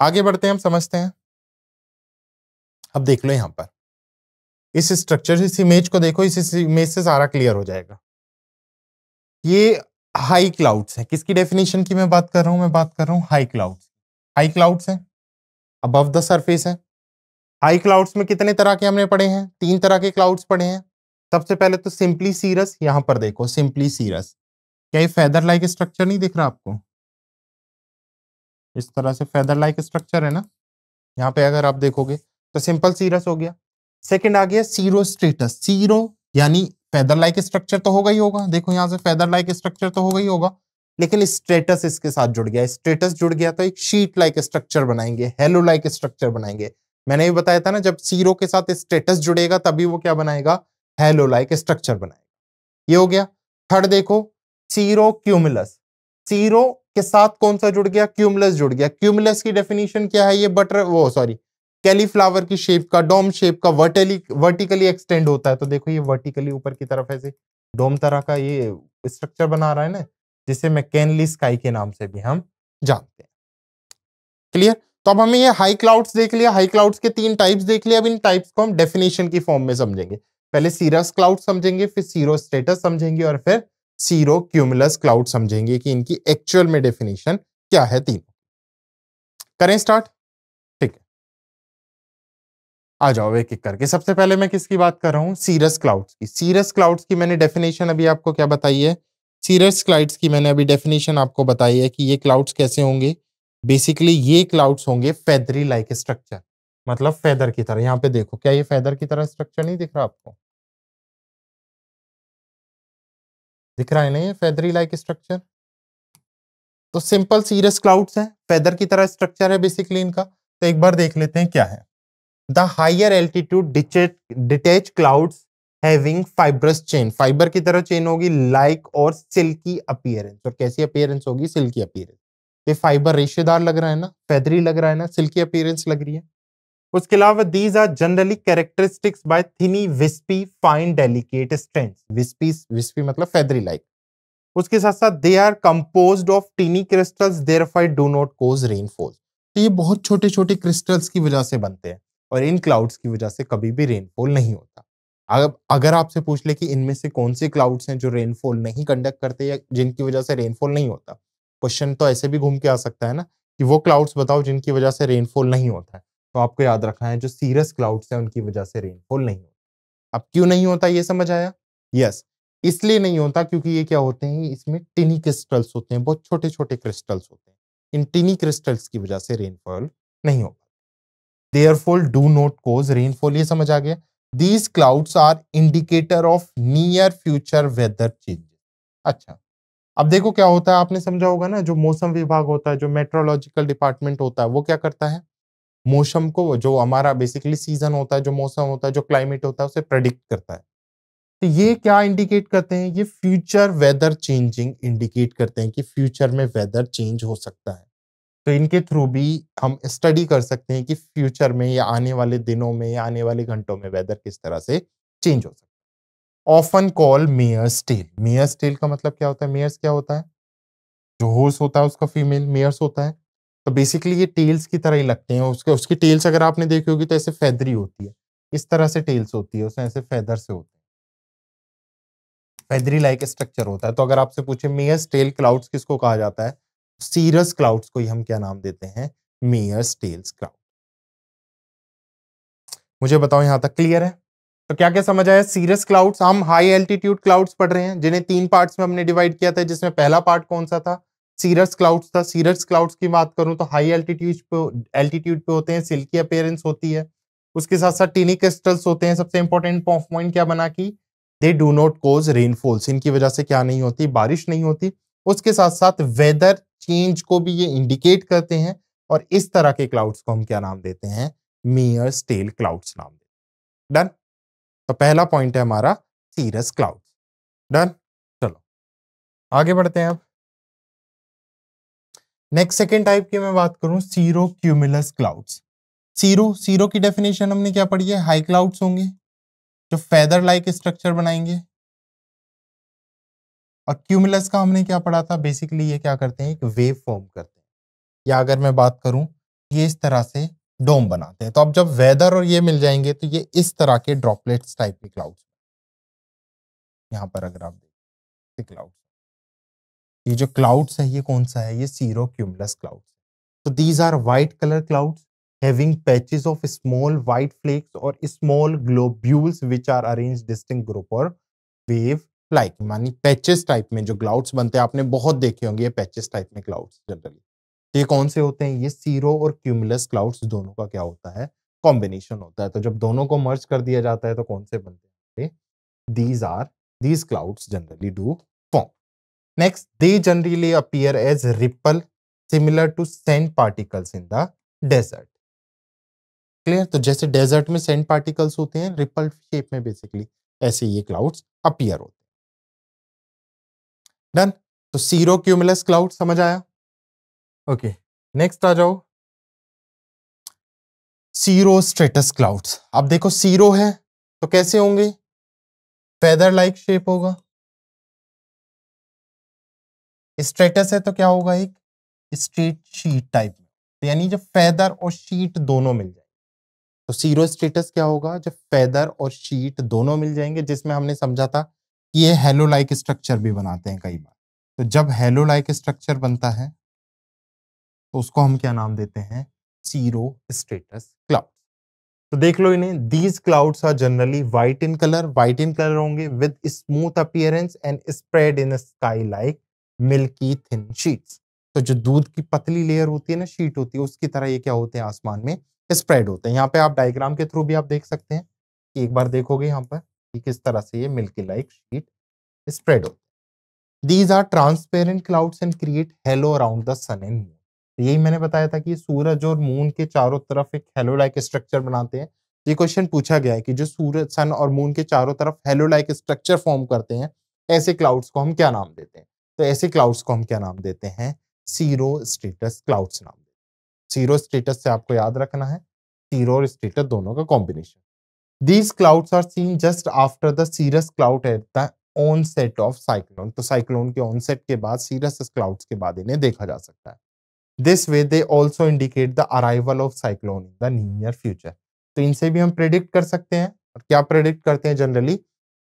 आगे बढ़ते हैं, हम समझते हैं। अब देख लो यहां पर इस स्ट्रक्चर, इस इमेज को देखो, इस इमेज से सारा क्लियर हो जाएगा। ये हाई क्लाउड्स है। किसकी डेफिनेशन की मैं बात कर रहा हूं? मैं बात कर रहा हूं हाई क्लाउड्स। हाई क्लाउड्स है, अबव द सरफेस है। हाई क्लाउड्स में कितने तरह के हमने पढ़े हैं? 3 तरह के क्लाउड्स पढ़े हैं। सबसे पहले तो सिंपली सीरस, यहां पर देखो सिंपली सीरस। क्या ये फेदर लाइक स्ट्रक्चर नहीं दिख रहा आपको? इस तरह से फेदर लाइक स्ट्रक्चर है ना, यहाँ पे अगर आप देखोगे तो सिंपल सीरस हो गया। सेकंड आ गया सीरो स्ट्रेटस। सीरो यानी फेदर लाइक स्ट्रक्चर तो होगा ही होगा, देखो यहां से फेदर लाइक स्ट्रक्चर तो होगा ही होगा, लेकिन स्ट्रेटस इसके साथ जुड़ गया। स्ट्रेटस जुड़ गया तो एक शीट लाइक स्ट्रक्चर बनाएंगे, हेलो लाइक स्ट्रक्चर बनाएंगे। मैंने ये बताया था ना, जब सीरो के साथ स्ट्रेटस जुड़ेगा तभी वो क्या बनाएगा? हेलो लाइक स्ट्रक्चर बनाएगा। ये हो गया। थर्ड देखो सीरो क्यूमुलस। सीरो के साथ कौन सा जुड़ गया? क्यूमुलस जुड़ गया। क्यूमुलस की डेफिनेशन क्या है? ये बटर वो सॉरी कैलीफ्लावर की शेप का, डोम शेप का, वर्टिकली एक्सटेंड होता है। तो देखो ये वर्टिकली ऊपर की तरफ ऐसे डोम तरह का ये स्ट्रक्चर बना रहा है ना, जिसे मैकेनली स्काई के नाम से भी हम जानते हैं। क्लियर? तो अब हमें ये हाई क्लाउड्स देख लिया, हाई क्लाउड्स के 3 टाइप्स देख लिया। अब इन टाइप्स को हम डेफिनेशन की फॉर्म में समझेंगे। पहले सीरस क्लाउड समझेंगे, फिर सीरो स्टेटस समझेंगे और फिर सीरो क्यूमुलस क्लाउड समझेंगे कि इनकी एक्चुअल में डेफिनेशन क्या है। तीनों करें स्टार्ट। ठीक है, आ जाओ एक एक करके। सबसे पहले मैं किसकी बात कर रहा हूं? सीरस क्लाउड्स की। सीरस क्लाउड्स की मैंने डेफिनेशन अभी आपको क्या बताई है? सीरस क्लाउड्स की मैंने अभी डेफिनेशन आपको बताई है कि ये क्लाउड्स कैसे होंगे। बेसिकली ये क्लाउड्स होंगे फेदरी लाइक स्ट्रक्चर, मतलब फेदर की तरह। यहाँ पे देखो, क्या ये फेदर की तरह स्ट्रक्चर नहीं दिख रहा आपको? दिख रहा है ना ये फेदरी लाइक स्ट्रक्चर? तो सिंपल सीरस क्लाउड्स है, फेदर की तरह स्ट्रक्चर है बेसिकली इनका। तो एक बार देख लेते हैं क्या है। The higher altitude detach clouds having fibrous chain, fibre की तरह चेन होगी, लाइक और सिल्की अपीयरेंस। और कैसी अपीयरेंस होगी? Silkie appearance. ये फाइबर रेशेदार लग रहा है ना, फेदरी लग रहा है ना, सिल्की अपीयरेंस लग रही है। उसके अलावा these are generally characteristics by thin wispy fine delicate strands. Wispy, wispy मतलब फेदरी लाइक। उसके साथ साथ they are composed of tiny crystals therefore do not cause rainfall. तो ये बहुत छोटे छोटे क्रिस्टल्स की वजह से बनते हैं और इन क्लाउड्स की वजह से कभी भी रेनफॉल नहीं होता। अब अगर आपसे पूछ ले कि इनमें से कौन से क्लाउड्स हैं जो रेनफॉल नहीं कंडक्ट करते या जिनकी वजह से रेनफॉल नहीं होता, क्वेश्चन तो ऐसे भी घूम के आ सकता है ना कि वो क्लाउड्स बताओ जिनकी वजह से रेनफॉल नहीं होता है। तो आपको याद रखना है जो सीरस क्लाउड्स हैं उनकी वजह से रेनफॉल नहीं होता। अब क्यों नहीं होता ये समझ आया? यस, इसलिए नहीं होता क्योंकि ये क्या होते हैं, इसमें टिनी क्रिस्टल्स होते हैं, बहुत छोटे छोटे क्रिस्टल्स होते हैं। इन टिनी क्रिस्टल्स की वजह से रेनफॉल नहीं होता। Therefore do not cause rainfall, ये समझ आ गया। These clouds are indicator of near future weather change. अच्छा, अब देखो क्या होता है, आपने समझा होगा ना, जो मौसम विभाग होता है, जो मेट्रोलॉजिकल डिपार्टमेंट होता है, वो क्या करता है? मौसम को, जो हमारा बेसिकली सीजन होता है, जो मौसम होता है, जो क्लाइमेट होता है, उसे प्रेडिक्ट करता है। तो ये क्या इंडिकेट करते हैं? ये फ्यूचर वेदर चेंजिंग इंडिकेट करते हैं कि फ्यूचर में वेदर चेंज हो सकता है। तो इनके थ्रू भी हम स्टडी कर सकते हैं कि फ्यूचर में या आने वाले दिनों में या आने वाले घंटों में वेदर किस तरह से चेंज हो सकता है। Often call mare's tail. Mare's tail का मतलब क्या होता है? मेयर्स क्या होता है? जो हॉर्स होता है उसका फीमेल मेयर्स होता है। तो बेसिकली ये टेल्स की तरह ही लगते हैं। उसके उसकी टेल्स अगर आपने देखी होगी तो ऐसे फेदरी होती है, इस तरह से टेल्स होती है, उसमें ऐसे फेदर से होते हैं, फेदरी लाइक स्ट्रक्चर होता है। तो अगर आपसे पूछे मेयर्स टेल क्लाउड्स किसको कहा जाता है, सीरस क्लाउड्स को ही हम क्या नाम देते हैं? Mare's tails cloud. मुझे बताओ यहां तक क्लियर है? तो क्या क्या समझ आया? सीरस क्लाउड्स, हम हाई एल्टीट्यूड क्लाउड्स पढ़ रहे हैं जिन्हें 3 पार्ट्स में हमने डिवाइड किया था, जिसमें पहला पार्ट कौन सा था? सीरस क्लाउड्स था। सीरस क्लाउड्स की बात करूं तो हाई एल्टीट्यूड पे होते हैं, सिल्की अपीयरेंस होती है। उसके साथ साथ टीनी क्रिस्टल्स होते हैं। सबसे इंपॉर्टेंट पॉइंट क्या बना कि they do not cause rainfalls, इनकी वजह से क्या नहीं होती? बारिश नहीं होती। उसके साथ साथ वेदर चेंज को भी ये इंडिकेट करते हैं और इस तरह के क्लाउड्स को हम क्या नाम देते हैं? मेयर्स टेल क्लाउड्स नाम देते हैं। डन? तो पहला पॉइंट है हमारा सीरस क्लाउड्स। डन? चलो आगे बढ़ते हैं। अब नेक्स्ट सेकेंड टाइप की मैं बात करूं, cirro cumulus clouds. Cirro, cirro की डेफिनेशन हमने क्या पढ़ी है? हाई क्लाउड्स होंगे जो फेदर लाइक स्ट्रक्चर बनाएंगे। और क्यूमुलस का हमने क्या पढ़ा था, बेसिकली ये क्या करते हैं, एक वेव फॉर्म करते हैं, या अगर मैं बात करूं, ये इस तरह से डोम बनाते हैं। तो अब जब वेदर और ये मिल जाएंगे तो ये इस तरह के ड्रॉपलेट्स टाइप के क्लाउड्स, यहाँ पर अगर आप देखते क्लाउड्स, ये जो क्लाउड्स है ये कौन सा है, ये सीरो क्यूमुलस क्लाउड्स। तो these are white colour clouds having patches of small white flakes or small globules which are arranged distinct group or wave like, मानी पैचेस टाइप में जो क्लाउड्स बनते हैं, आपने बहुत देखे होंगे ये पैचेस टाइप में क्लाउड्स जनरली। ये कौन से होते हैं, ये सीरो और क्यूमुलस क्लाउड्स दोनों का क्या होता है, कॉम्बिनेशन होता है। तो जब दोनों को मर्ज कर दिया जाता है तो कौन से बनते हैं, these clouds generally do form. Next, they generally appear as ripple similar to sand particles in the desert. Clear, तो जैसे डेजर्ट में सैंड पार्टिकल्स होते हैं रिपल शेप में, बेसिकली ऐसे ये क्लाउड्स अपीयर होते हैं। डन। तो सीरो क्यूमुलस क्लाउड समझ आया। ओके, नेक्स्ट आ जाओ, सीरो स्ट्रेटस क्लाउड्स। अब देखो सीरो है तो कैसे होंगे, फेदर लाइक शेप होगा, स्ट्रेटस है तो क्या होगा, एक स्ट्रेट शीट टाइप में, तो यानी जब फेदर और शीट दोनों मिल जाए तो सीरो स्टेटस क्या होगा, जब फेदर और शीट दोनों मिल जाएंगे, जिसमें हमने समझा था कि ये हेलो लाइक स्ट्रक्चर भी बनाते हैं कई बार। तो जब हेलो लाइक स्ट्रक्चर बनता है तो उसको हम क्या नाम देते हैं, सीरो स्टेटस क्लाउड। तो देख लो इन्हें, these clouds are generally white in colour होंगे with smooth appearance and spread in sky like milky thin sheets. तो जो दूध की पतली लेयर होती है ना, शीट होती है, उसकी तरह ये क्या होते हैं, आसमान में स्प्रेड होते हैं। यहाँ पे आप डायग्राम के थ्रू भी आप देख सकते हैं कि एक बार देखोगे यहाँ पर कि किस तरह से ये मिल्की लाइक शीट स्प्रेड होती है। These are transparent clouds and create halo around the sun and moon. यही मैंने बताया था कि सूरज और मून के चारों तरफ एक हेलो लाइक स्ट्रक्चर बनाते हैं। ये क्वेश्चन पूछा गया है कि जो सूरज, सन और मून के चारों तरफ हेलो लाइक स्ट्रक्चर फॉर्म करते हैं, ऐसे क्लाउड्स को हम क्या नाम देते हैं, तो ऐसे क्लाउड्स को हम क्या नाम देते हैं, सीरो स्टेटस क्लाउड्स नाम देते हैं। सीरो स्टेटस से आपको याद रखना है, सीरो और स्टेटस दोनों का combination. These clouds are seen just after the cirrus cloud at the onset of cyclone। तो साइक्लोन के ऑनसेट के बाद, सीरस क्लाउड्स के बाद इन्हें देखा जा सकता है। This way they also indicate the arrival of cyclone in the near future। तो इनसे भी हम प्रेडिक्ट कर सकते हैं, और क्या प्रेडिक्ट करते हैं जनरली,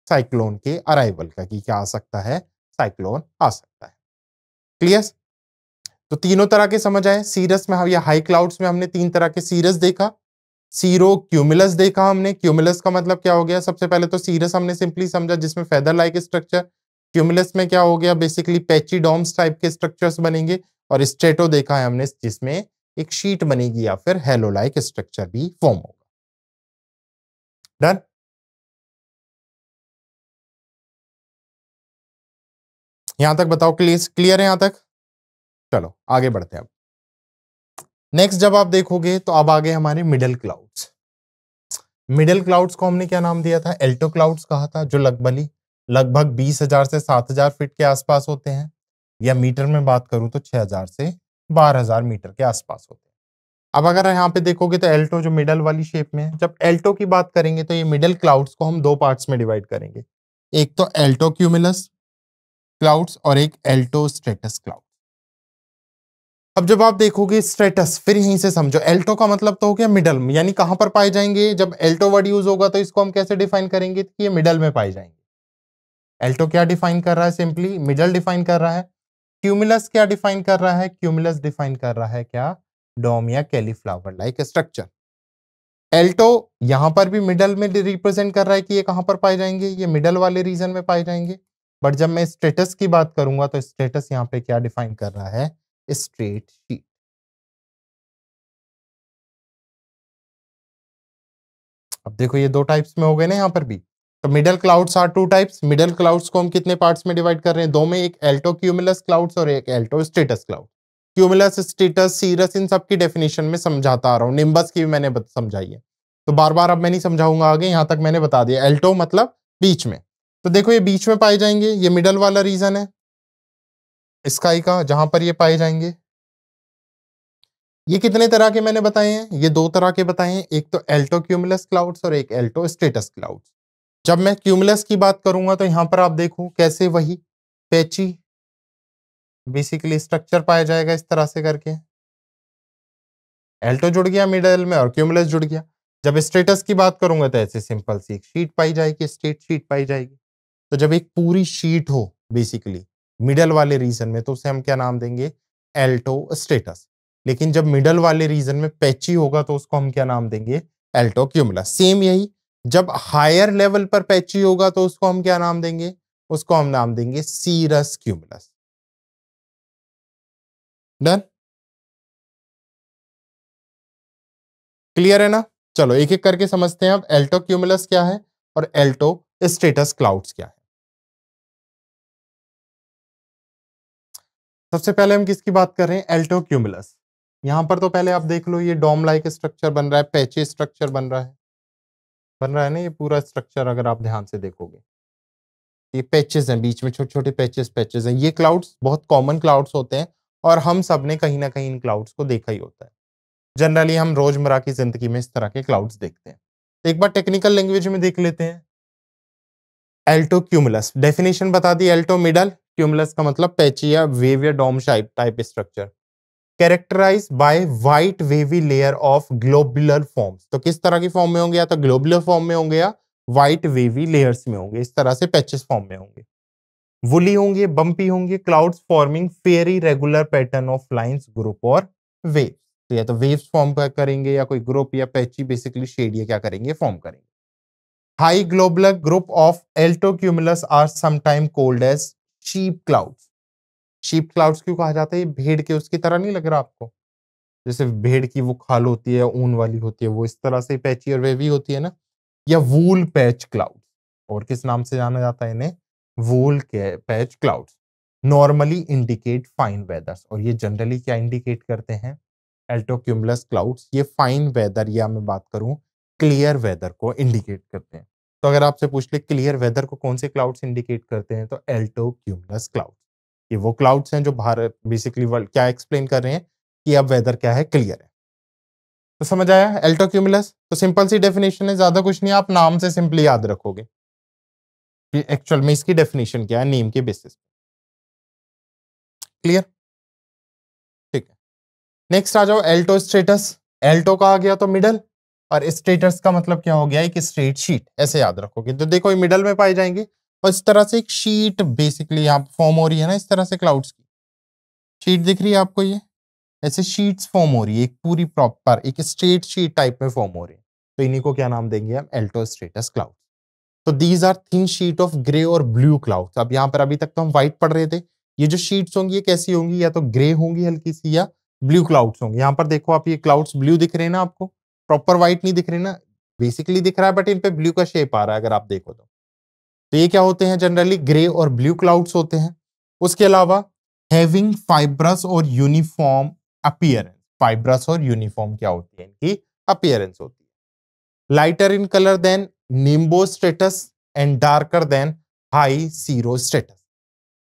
साइक्लोन के अराइवल का, कि क्या आ सकता है, साइक्लोन आ सकता है। क्लियर। तो तीनों तरह के समझ आए। सीरस में या हाई क्लाउड्स में हमने तीन तरह के सीरस देखा, सीरो क्यूमुलस देखा हमने। क्यूमुलस का मतलब क्या हो गया, सबसे पहले तो सीरस हमने सिंपली समझा जिसमें फेदर लाइक स्ट्रक्चर, क्यूमुलस में क्या हो गया, बेसिकली पैची डॉम्स टाइप के स्ट्रक्चर्स बनेंगे, और स्ट्रेटो देखा है हमने जिसमें एक शीट बनेगी या फिर हेलो लाइक स्ट्रक्चर भी फॉर्म होगा। डन। यहां तक बताओ, क्लियर है यहां तक, चलो आगे बढ़ते हैं। अब नेक्स्ट जब आप देखोगे तो अब आगे हमारे मिडल क्लाउड्स। मिडल क्लाउड्स को हमने क्या नाम दिया था, एल्टो क्लाउड्स कहा था, जो लगभग 20,000 से 7,000 फीट के आसपास होते हैं, या मीटर में बात करूं तो 6,000 से 12,000 मीटर के आसपास होते हैं। अब अगर यहाँ पे देखोगे तो एल्टो जो मिडल वाली शेप में है, जब एल्टो की बात करेंगे तो ये मिडल क्लाउड्स को हम दो पार्ट्स में डिवाइड करेंगे, एक तो एल्टो क्यूमुलस क्लाउड्स और एक एल्टो स्ट्रेटस क्लाउड। अब जब आप देखोगे स्ट्रेटस, फिर यहीं से समझो, एल्टो का मतलब तो हो गया मिडल में, यानी कहां पर पाए जाएंगे, जब एल्टो वर्ड यूज होगा तो इसको हम कैसे डिफाइन करेंगे कि ये मिडल में पाए जाएंगे। एल्टो क्या डिफाइन कर रहा है, सिंपली मिडल डिफाइन कर रहा है। क्यूमुलस क्या डिफाइन कर रहा है, क्यूमुलस डिफाइन कर रहा है क्या, डोम या कैलीफ्लावर लाइक स्ट्रक्चर। एल्टो यहां पर भी मिडल में रिप्रेजेंट कर रहा है कि ये कहां पर पाए जाएंगे, ये मिडल वाले रीजन में पाए जाएंगे। बट जब मैं स्टेटस की बात करूंगा तो स्टेटस यहां पे क्या डिफाइन कर रहा है, स्ट्रेट शीट। अब देखो ये दो टाइप्स में हो गए ना यहाँ पर भी। तो middle clouds are two types. Middle clouds को हम कितने पार्ट्स में डिवाइड कर रहे हैं, दो में, एक एल्टो क्यूमुलस क्लाउड्स और एक alto stratus cloud. Cumulus, stratus, cirrus, इन सब की डेफिनेशन में समझाता आ रहा हूँ, निम्बस की भी मैंने समझाई है, तो बार बार अब मैं नहीं समझाऊंगा आगे, यहां तक मैंने बता दिया। एल्टो मतलब बीच में, तो देखो ये बीच में पाए जाएंगे, ये मिडल वाला रीजन है स्काई का जहां पर ये पाए जाएंगे। ये कितने तरह के मैंने बताए हैं, ये दो तरह के बताए हैं, एक तो एल्टो क्यूमुलस क्लाउड्स और एक एल्टो स्टेटस क्लाउड्स। जब मैं क्यूमुलस की बात करूंगा तो यहां पर आप देखो कैसे, वही पैची बेसिकली स्ट्रक्चर पाया जाएगा इस तरह से करके। एल्टो जुड़ गया मिडल में और क्यूमुलस जुड़ गया। जब स्टेटस की बात करूंगा तो ऐसे सिंपल सी एक शीट पाई जाएगी, स्टेट शीट पाई जाएगी। तो जब एक पूरी शीट हो बेसिकली मिडल वाले रीजन में तो उसे हम क्या नाम देंगे? Alto status. लेकिन जब मिडल वाले रीजन में पैची होगा तो उसको हम क्या नाम देंगे? Alto cumulus. सेम यही जब हायर लेवल पर पैची होगा तो उसको हम क्या नाम देंगे? उसको हम नाम देंगे सीरस क्यूमुलस। डन? क्लियर है ना? चलो एक एक करके समझते हैं अब एल्टो क्यूमुलस क्या है और एल्टो स्टेटस क्लाउड्स क्या है। सबसे पहले हम किसकी बात कर रहे हैं? Alto cumulus. यहां पर तो पहले आप देख लो ये डोम लाइक स्ट्रक्चर बन रहा है, पैची स्ट्रक्चर बन रहा है ना ये पूरा स्ट्रक्चर अगर आप ध्यान से देखोगे। ये पैचेस हैं, बीच में छोटे-छोटे पैचेस हैं। ये क्लाउड्स बहुत कॉमन क्लाउड्स होते हैं और हम सब ने कहीं न कहीं इन क्लाउड्स को देखा ही होता है। जनरली हम रोजमर्रा की जिंदगी में इस तरह के क्लाउड्स देखते हैं। एक बार टेक्निकल लैंग्वेज में देख लेते हैं। एल्टो क्यूमुलस डेफिनेशन बता दी। एल्टो मिडल, क्यूमुलस का मतलब पैची या वेव या dome type structure characterise by white wavy layer of globular forms. तो किस तरह की फॉर्म में होंगे? या तो ग्लोबुलर फॉर्म में होंगे या व्हाइट वेवी लेयर्स में होंगे। इस तरह से पैचेस फॉर्म में होंगे, वुली होंगे, बम्पी होंगे, clouds forming very regular pattern of lines, group और वेव्स। तो या तो वेव्स फॉर्म करेंगे या कोई ग्रुप या पैची बेसिकली शेड ये क्या करेंगे? फॉर्म करेंगे। High globular group of altocumulus are sometime called as sheep clouds. Sheep clouds क्यों कहा जाता है? ये भेड़ के उसकी तरह नहीं लग रहा आपको? जैसे भेड़ की वो खाल होती है, ऊन वाली होती है, वो इस तरह से पैची और वेवी होती है ना। या वूल पैच क्लाउड, और किस नाम से जाना जाता है इन्हें? Wool patch clouds. Normally indicate fine weathers, और ये जनरली क्या इंडिकेट करते हैं? एल्टोक्यूमुलस क्लाउड्स ये फाइन वेदर या मैं बात करूं क्लियर वेदर को इंडिकेट करते हैं। तो अगर आपसे पूछ ले क्लियर वेदर को कौन से क्लाउड्स इंडिकेट करते हैं, तो एल्टोक्यूमुलस क्लाउड्स। ये वो क्लाउड्स हैं जो भारत बेसिकली वर्ल्ड क्या एक्सप्लेन कर रहे हैं कि अब वेदर क्या है? क्लियर है। तो समझ आया एल्टोक्यूमुलस? तो सिंपल सी डेफिनेशन है, ज्यादा कुछ नहीं, आप नाम से सिंपली याद रखोगे कि एक्चुअल में इसकी डेफिनेशन क्या है नेम के बेसिस। क्लियर? ठीक है। नेक्स्ट आ जाओ एल्टो स्टेटस। एल्टो का आ गया तो मिडल, और स्टेटस का मतलब क्या हो गया? एक स्ट्रेट शीट। ऐसे याद रखोगे। तो देखो ये मिडल में पाए जाएंगे और इस तरह से एक शीट बेसिकली यहाँ फॉर्म हो रही है ना, इस तरह से क्लाउड्स की शीट दिख रही है आपको। ये ऐसे शीट्स फॉर्म हो रही है, एक पूरी प्रॉपर एक स्ट्रेट शीट टाइप में फॉर्म हो रही है। तो इन्हीं को क्या नाम देंगे हम? Alto stratus cloud. तो these are thin sheet of grey और ब्लू क्लाउड्स। अब यहाँ पर अभी तक तो हम व्हाइट पढ़ रहे थे, ये जो शीट्स होंगी ये कैसी होंगी? या तो ग्रे होंगी हल्की सी या ब्लू क्लाउड्स होंगे। यहाँ पर देखो आप, ये क्लाउड्स ब्लू दिख रहे हैं ना आपको, प्रॉपर व्हाइट नहीं दिख रहे ना, बेसिकली दिख रहा है बट इन पे ब्लू का शेप आ रहा है अगर आप देखो तो ये क्या होते हैं? जनरली ग्रे और ब्लू क्लाउड्स होते हैं। उसके अलावा हैविंग फाइब्रस और यूनिफॉर्म अपीयरेंस। फाइब्रस और यूनिफॉर्म क्या होती है? इनकी अपीयरेंस होती है। Lighter in colour than nimbo stratus and darker than high cirro stratus.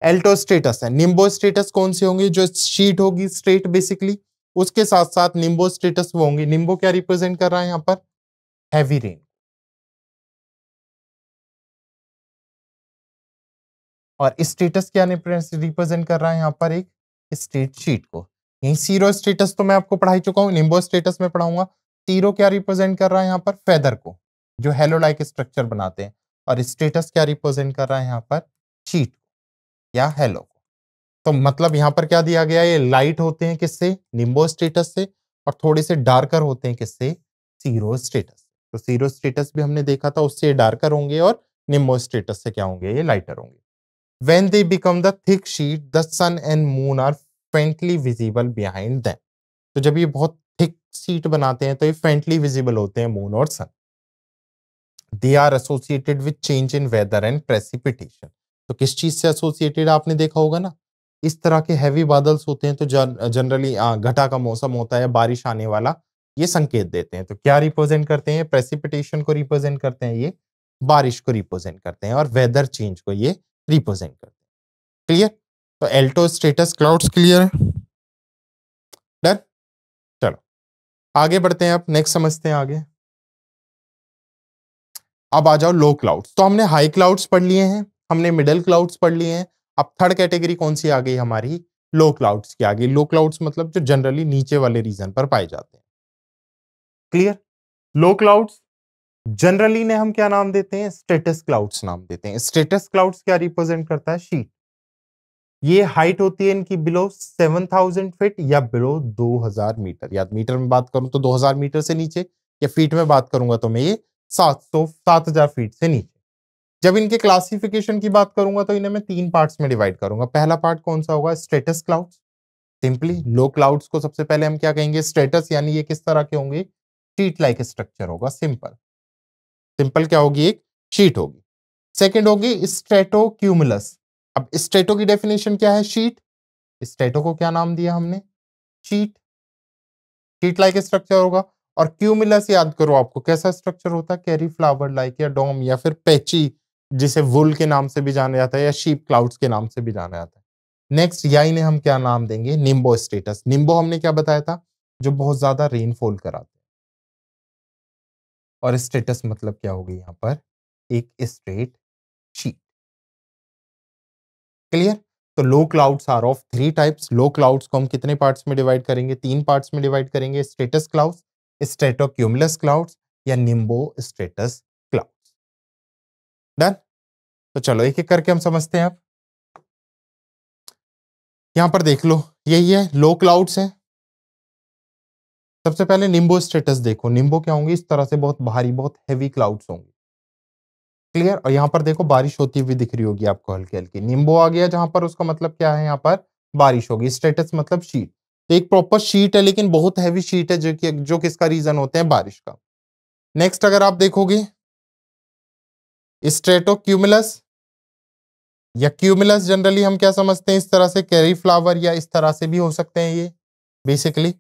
Alto stratus है। निम्बो स्टेटस कौन से होंगे? जो शीट होगी स्ट्रेट बेसिकली, उसके साथ साथ निम्बो स्टेटस वो होंगे। निम्बो क्या रिप्रेजेंट कर रहा है यहाँ पर? Heavy rain. और स्टेटस क्या रिप्रेजेंट कर रहा है यहाँ पर? एक स्टेट शीट को। यही सीरो स्टेटस तो मैं आपको पढ़ा ही चुका हूँ, निम्बो स्टेटस में पढ़ाऊंगा। सीरो क्या रिप्रेजेंट कर रहा है यहाँ पर? फेदर को, जो हेलो लाइक स्ट्रक्चर बनाते हैं। और स्टेटस क्या रिप्रेजेंट कर रहा है यहाँ पर? शीट या हेलो को। तो मतलब यहाँ पर क्या दिया गया? ये लाइट होते हैं किससे? निम्बो स्टेटस से। और थोड़े से डार्कर होते हैं किससे? Cirro stratus. तो सीरो स्टेटस भी हमने देखा था, उससे डार्कर होंगे, और निम्बो स्टेटस से क्या होंगे? ये लाइटर होंगे। When they become the thick sheet, the sun and moon are faintly visible behind them. तो जब ये बहुत थिक शीट बनाते हैं तो ये faintly visible होते हैं मून और सन। They are associated with change in weather and precipitation. तो किस चीज से एसोसिएटेड आपने देखा होगा ना, इस तरह के हैवी बादल्स होते हैं तो जनरली घटा का मौसम होता है, बारिश आने वाला, ये संकेत देते हैं। तो क्या रिप्रेजेंट करते हैं? प्रेसिपिटेशन को रिप्रेजेंट करते हैं, ये बारिश को रिप्रेजेंट करते हैं, और वेदर चेंज को ये रिप्रेजेंट करते हैं। क्लियर? तो एल्टो स्टेटस क्लाउड्स क्लियर है। डन? चलो आगे बढ़ते हैं, अब नेक्स्ट समझते हैं आगे। अब आ जाओ लो क्लाउड्स। तो हमने हाई क्लाउड्स पढ़ लिए हैं, हमने मिडिल क्लाउड्स पढ़ लिए हैं, अब थर्ड कैटेगरी कौन सी आ गई हमारी? लो क्लाउड्स की आ गई। लो क्लाउड्स मतलब जो जनरली नीचे वाले रीजन पर पाए जाते हैं। क्लियर? लो क्लाउड्स जनरली ने हम क्या नाम देते हैं? स्ट्रेटस क्लाउड्स नाम देते हैं। स्ट्रेटस क्लाउड्स क्या रिप्रेजेंट करता है? शीट। ये हाइट होती है इनकी बिलो 7000 फीट या बिलो 2000 मीटर, या मीटर में बात करूं तो 2000 मीटर से नीचे, या फीट में बात करूंगा तो मैं ये 7000 फीट से नीचे। जब इनके क्लासिफिकेशन की बात करूंगा तो इन्हें मैं 3 पार्ट्स में डिवाइड करूंगा। पहला पार्ट कौन सा होगा? स्ट्रेटस क्लाउड्स। सिंपली लो क्लाउड्स को सबसे पहले हम क्या कहेंगे? स्ट्रेटस, यानी ये किस तरह के होंगे? शीट लाइक स्ट्रक्चर होगा। सिंपल सिंपल क्या होगी? एक शीट होगी। सेकंड होगी स्ट्रेटोक्यूमुलस। अब स्ट्रेटो की डेफिनेशन क्या है? शीट। स्ट्रेटो को क्या नाम दिया हमने? शीट। शीट लाइक स्ट्रक्चर होगा। और क्यूमुलस याद करो आपको कैसा स्ट्रक्चर होता है? कैरी फ्लावर लाइक, या डोम, या फिर पैची, जिसे वुल के नाम से भी जाना जाता है, या शीप क्लाउड्स के नाम से भी जाना जाता है। नेक्स्ट या इन्हें हम क्या नाम देंगे? निम्बो स्टेटस। निम्बो हमने क्या बताया था? जो बहुत ज्यादा रेनफॉल कराते हैं। और स्टेटस मतलब क्या होगी यहाँ पर? एक स्ट्रेट शीट। क्लियर? तो low clouds are of 3 types. Low clouds को हम कितने पार्ट्स में डिवाइड करेंगे? 3 पार्ट्स में डिवाइड करेंगे। स्ट्रेटस क्लाउड्स, स्ट्रेटोक्यूमुलस क्लाउड्स, या निम्बो स्ट्रेटस क्लाउड्स। डन? तो चलो एक एक करके हम समझते हैं। अब यहां पर देख लो, यही है लो क्लाउड्स है। सबसे पहले निम्बो स्टेटस देखो। निम्बो क्या होंगे? इस तरह से बहुत भारी, बहुत हैवी क्लाउड्स होंगे। क्लियर? और यहां पर देखो बारिश होती हुई दिख रही होगी आपको हल्की हल्की। निम्बो आ गया जहां पर, उसका मतलब क्या है? यहाँ पर बारिश होगी। स्टेटस मतलब शीट। तो एक प्रॉपर शीट है, लेकिन बहुत हैवी शीट है, जो किसका रीजन होते हैं? बारिश का। नेक्स्ट अगर आप देखोगे स्ट्रेटोक्यूमुलस या क्यूमुलस, जनरली हम क्या समझते हैं? इस तरह से कैरी फ्लावर, या इस तरह से भी हो सकते हैं ये बेसिकली,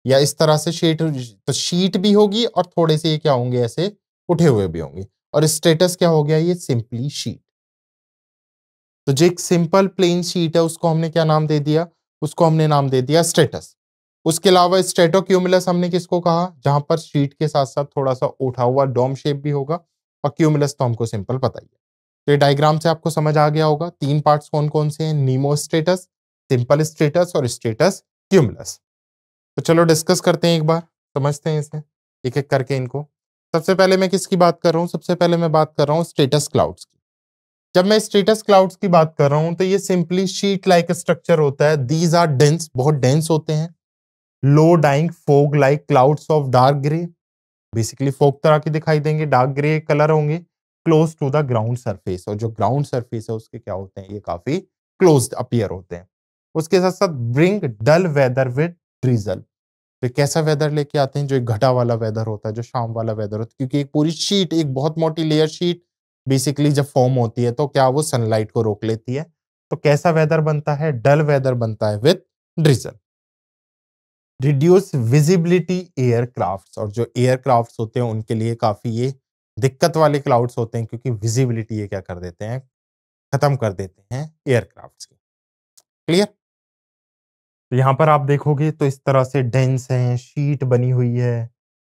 या इस तरह से शीट। तो शीट भी होगी और थोड़े से ये क्या होंगे? ऐसे उठे हुए भी होंगे। और स्टेटस क्या हो गया? ये सिंपली शीट। तो जो एक सिंपल प्लेन शीट है उसको हमने क्या नाम दे दिया? उसको हमने नाम दे दिया स्टेटस। उसके अलावा स्ट्रेटोक्यूमुलस हमने किसको कहा? जहां पर शीट के साथ साथ थोड़ा सा उठा हुआ डोम शेप भी होगा। और क्यूमुलस तो हमको सिंपल पता ही है। तो ये डायग्राम से आपको समझ आ गया होगा 3 पार्ट्स कौन कौन से हैं? नीमो स्टेटस, सिंपल स्टेटस और स्टेटस क्यूमुलस। तो चलो डिस्कस करते हैं एक बार, समझते हैं इसे एक एक करके इनको। सबसे पहले मैं किसकी बात कर रहा हूँ? सबसे पहले मैं बात कर रहा हूँ स्टेटस क्लाउड्स की। जब मैं स्टेटस क्लाउड्स की बात कर रहा हूं तो ये सिंपली शीट लाइक स्ट्रक्चर होता है। दीज आर डेंस, बहुत डेंस होते हैं। Low lying fog like clouds of dark grey. Basically fog तरह के दिखाई देंगे, डार्क ग्रे कलर होंगे। Close to the ground surface, और जो ग्राउंड सरफेस है उसके क्या होते हैं? ये काफी क्लोज अपीयर होते हैं। उसके साथ साथ bring dull weather with drizzle. तो कैसा वेदर लेके आते हैं? जो एक घटा वाला वेदर होता है, जो शाम वाला वेदर होता है, क्योंकि एक पूरी शीट, एक बहुत मोटी लेयर शीट बेसिकली जब फॉर्म होती है तो क्या वो सनलाइट को रोक लेती है। तो कैसा वेदर बनता है? डल वेदर बनता है with drizzle. Reduce visibility aircrafts, और जो एयरक्राफ्ट्स होते हैं उनके लिए काफी ये दिक्कत वाले क्लाउड्स होते हैं, क्योंकि विजिबिलिटी ये क्या कर देते हैं? खत्म कर देते हैं एयरक्राफ्ट्स की। क्लियर? तो यहां पर आप देखोगे तो इस तरह से डेंस है, शीट बनी हुई है,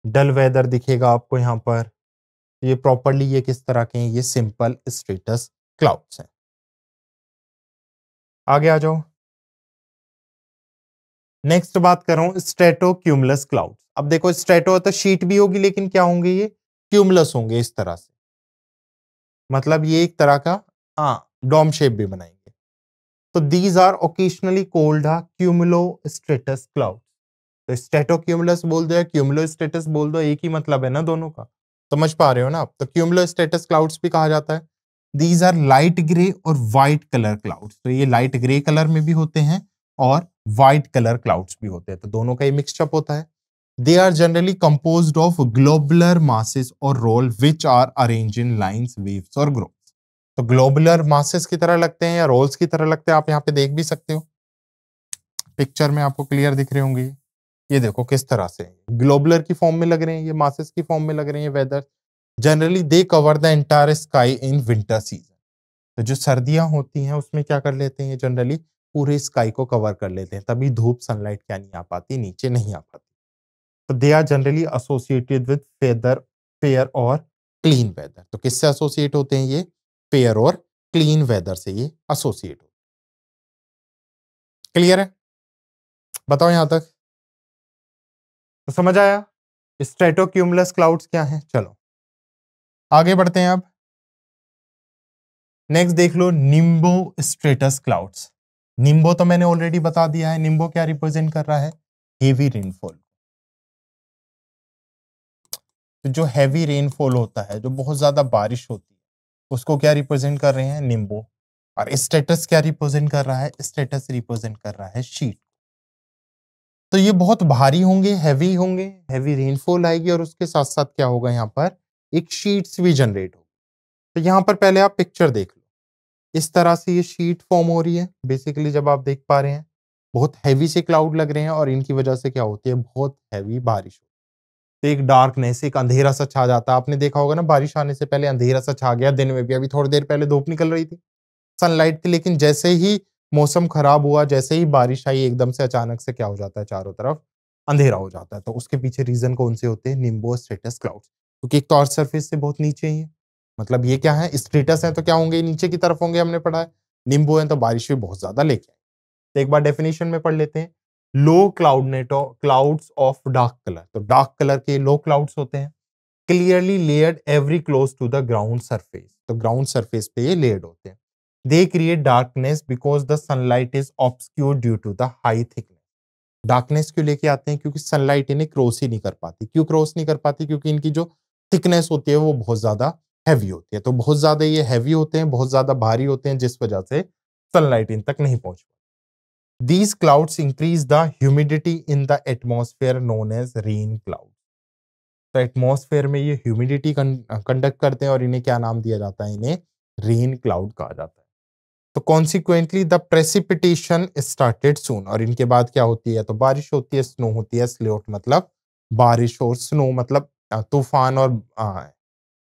डल वेदर दिखेगा आपको यहाँ पर। ये प्रॉपरली ये किस तरह के हैं? ये सिंपल स्टेटस क्लाउड्स हैं। आगे आ जाओ। नेक्स्ट बात कर रहा हूं स्ट्रेटोक्यूमुलस क्लाउड्स। अब देखो स्ट्रेटो तो शीट भी होगी, लेकिन क्या होंगे? ये क्यूमुलस होंगे इस तरह से। मतलब ये एक तरह का हाँ डोम शेप भी बनाएंगे। तो these are occasionally called cumulo stratus cloud. तो स्ट्रेटोक्यूमुलस बोल दो या क्यूमुलो स्टेटस बोल दो, एक ही मतलब है ना दोनों का। समझ पा रहे हो ना आप? तो क्यूमुलो स्टेटस क्लाउड्स भी कहा जाता है। दीज आर लाइट ग्रे और व्हाइट कलर क्लाउड्स। तो ये लाइट ग्रे कलर में भी होते हैं और व्हाइट कलर क्लाउड्स भी होते हैं, तो दोनों का ही मिक्सचअप होता है। They are generally composed of globular masses और roll which are arrange in lines, waves और ग्रुप्स। तो ग्लोबुलर मासेस की तरह लगते हैं या रोल्स की तरह लगते हैं, आप यहाँ पे देख भी सकते हो। पिक्चर में आपको क्लियर दिख रहे होंगे। ये देखो किस तरह से ग्लोबुलर की फॉर्म में लग रहे हैं, ये मासेस की फॉर्म में लग रहे हैं। Weather generally they cover the entire sky in winter season. तो जो सर्दियां होती हैं उसमें क्या कर लेते हैं? जनरली पूरे स्काई को कवर कर लेते हैं, तभी धूप सनलाइट क्या नहीं आ पाती, नीचे नहीं आ पाती। तो they are generally associated with feather fair और क्लीन वेदर। तो किससे एसोसिएट होते हैं ये? फेयर और क्लीन वेदर से ये एसोसिएट होते हैं। क्लियर है? बताओ यहां तक तो समझ आया स्ट्रेटोक्यूमुलस क्लाउड्स क्या है? चलो आगे बढ़ते हैं अब। नेक्स्ट देख लो निम्बो स्ट्रेटस क्लाउड्स। निम्बो तो मैंने ऑलरेडी बता दिया है, निम्बो क्या रिप्रेजेंट कर रहा है? Heavy rainfall. तो जो हैवी रेनफॉल होता है, जो बहुत ज्यादा बारिश होती है, उसको क्या रिप्रेजेंट कर रहे हैं? निम्बो। और स्टेटस क्या रिप्रेजेंट कर रहा है? स्टेटस रिप्रेजेंट कर रहा है शीट। तो ये बहुत भारी होंगे, हैवी रेनफॉल आएगी और उसके साथ साथ क्या होगा यहाँ पर? एक शीट्स भी जनरेट होगी। तो यहाँ पर पहले आप पिक्चर देख लो, इस तरह से ये शीट फॉर्म हो रही है बेसिकली। जब आप देख पा रहे हैं बहुत हैवी से क्लाउड लग रहे हैं और इनकी वजह से क्या होती है? बहुत हैवी बारिश होती है। तो एक डार्कनेस, एक अंधेरा सा छा जाता है। आपने देखा होगा ना, बारिश आने से पहले अंधेरा सा छा गया दिन में भी। अभी थोड़ी देर पहले धूप निकल रही थी, सनलाइट थी, लेकिन जैसे ही मौसम खराब हुआ, जैसे ही बारिश आई, एकदम से अचानक से क्या हो जाता है? चारों तरफ अंधेरा हो जाता है। तो उसके पीछे रीजन कौन से होते हैं? निम्बो स्ट्रेटस क्लाउड्स। क्योंकि एक तो अर्थ सरफेस से बहुत नीचे ही है, मतलब ये क्या है? स्ट्रेटस है तो क्या होंगे? नीचे की तरफ होंगे, हमने पढ़ा है। निम्बो है तो बारिश भी बहुत ज्यादा लेके आए। तो एक बार डेफिनेशन में पढ़ लेते हैं। लो क्लाउड नेटो क्लाउड्स ऑफ डार्क कलर। तो डार्क कलर के लो क्लाउड्स होते हैं। Clearly layered every close to the ground surface. तो ग्राउंड सरफेस पे ये लेयर्ड होते हैं। They create darkness because the sunlight is obscured due to the high thickness. Darkness क्यों लेके आते हैं? क्योंकि सनलाइट इन्हें क्रॉस ही नहीं कर पाती। क्यों क्रॉस नहीं कर पाती? क्योंकि इनकी जो थिकनेस होती है वो बहुत ज्यादा हैवी होती है। तो बहुत ज्यादा ये हैवी होते हैं, बहुत ज्यादा भारी होते हैं, जिस वजह से सनलाइट इन तक नहीं पहुंच पाती। These clouds increase the humidity in the atmosphere known as rain cloud. तो एटमॉस्फेयर में ये ह्यूमिडिटी कंडक्ट करते हैं और इन्हें क्या नाम दिया जाता है? इन्हें रेन क्लाउड कहा जाता है। तो कॉन्सिक्वेंटली द प्रेसिपिटेशन स्टार्टेड सून। और इनके बाद क्या होती है? तो बारिश होती है, स्नो होती है। स्लोट मतलब बारिश और स्नो मतलब तूफान और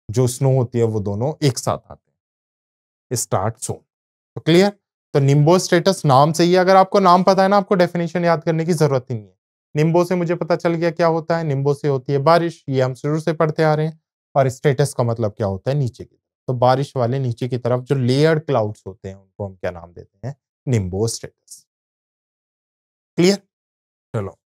जो स्नो होती है वो दोनों एक साथ आते हैं। स्टार्ट सून। तो क्लियर? तो निम्बो स्टेटस नाम से ही, अगर आपको नाम पता है ना, आपको डेफिनेशन याद करने की जरूरत ही नहीं है। निम्बो से मुझे पता चल गया क्या होता है। निम्बो से होती है बारिश, ये हम शुरू से पढ़ते आ रहे हैं। और स्टेटस का मतलब क्या होता है? नीचे की तरफ। तो बारिश वाले नीचे की तरफ जो लेयर्ड क्लाउड्स होते हैं उनको हम क्या नाम देते हैं? निम्बो स्टेटस। क्लियर? चलो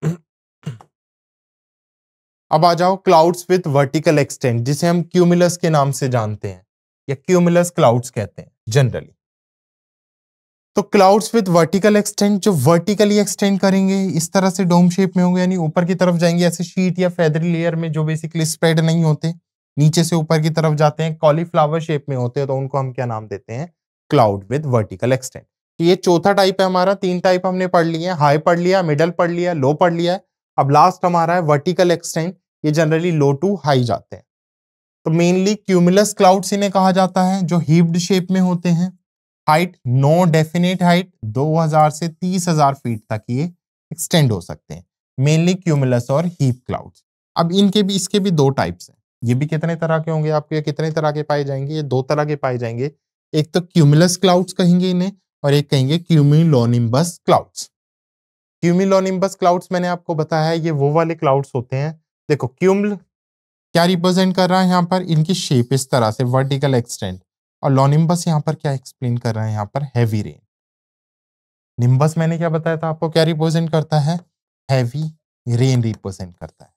अब आ जाओ क्लाउड्स विथ वर्टिकल एक्सटेंट, जिसे हम क्यूमुलस के नाम से जानते हैं या क्यूमुलस क्लाउड्स कहते हैं जनरली। तो क्लाउड्स विद वर्टिकल एक्सटेंड, जो वर्टिकली एक्सटेंड करेंगे, इस तरह से डोम शेप में होंगे, यानी ऊपर की तरफ जाएंगे, ऐसे शीट या फेदरी लेयर में, जो बेसिकली स्प्रेड नहीं होते, नीचे से ऊपर की तरफ जाते हैं, कॉलीफ्लावर शेप में होते हैं। तो उनको हम क्या नाम देते हैं? Cloud with vertical extend. ये चौथा टाइप है हमारा। तीन टाइप हमने पढ़ लिए हैं, हाई पढ़ लिया, मिडल पढ़ लिया, लो पढ़ लिया है। अब लास्ट हमारा है वर्टिकल एक्सटेंड। ये जनरली लो टू हाई जाते हैं। तो मेनली क्यूमुलस क्लाउड्स इन्हें कहा जाता है, जो हीप्ड शेप में होते हैं। हाइट नो डेफिनेट हाइट, 2000 से 30,000 फीट तक ये एक्सटेंड हो सकते हैं। मेनली क्यूमुलस और हीप क्लाउड्स। अब इनके भी, इसके भी दो टाइप्स हैं। ये भी कितने तरह के होंगे आपके? कितने तरह के पाए जाएंगे? ये दो तरह के पाए जाएंगे। एक तो क्यूमुलस क्लाउड्स कहेंगे इन्हें, और एक कहेंगे क्यूमुलोनिम्बस क्लाउड्स। क्यूमुलोनिम्बस क्लाउड्स मैंने आपको बताया है, ये वो वाले क्लाउड्स होते हैं। देखो क्यूमुल क्या रिप्रेजेंट कर रहा है यहाँ पर? इनकी शेप इस तरह से वर्टिकल एक्सटेंड। और लोनिम्बस यहाँ पर क्या एक्सप्लेन कर रहा है? यहाँ पर हैवी रेन। निम्बस मैंने क्या बताया था आपको? क्या रिप्रेजेंट करता है? हैवी रेन रिप्रेजेंट करता है।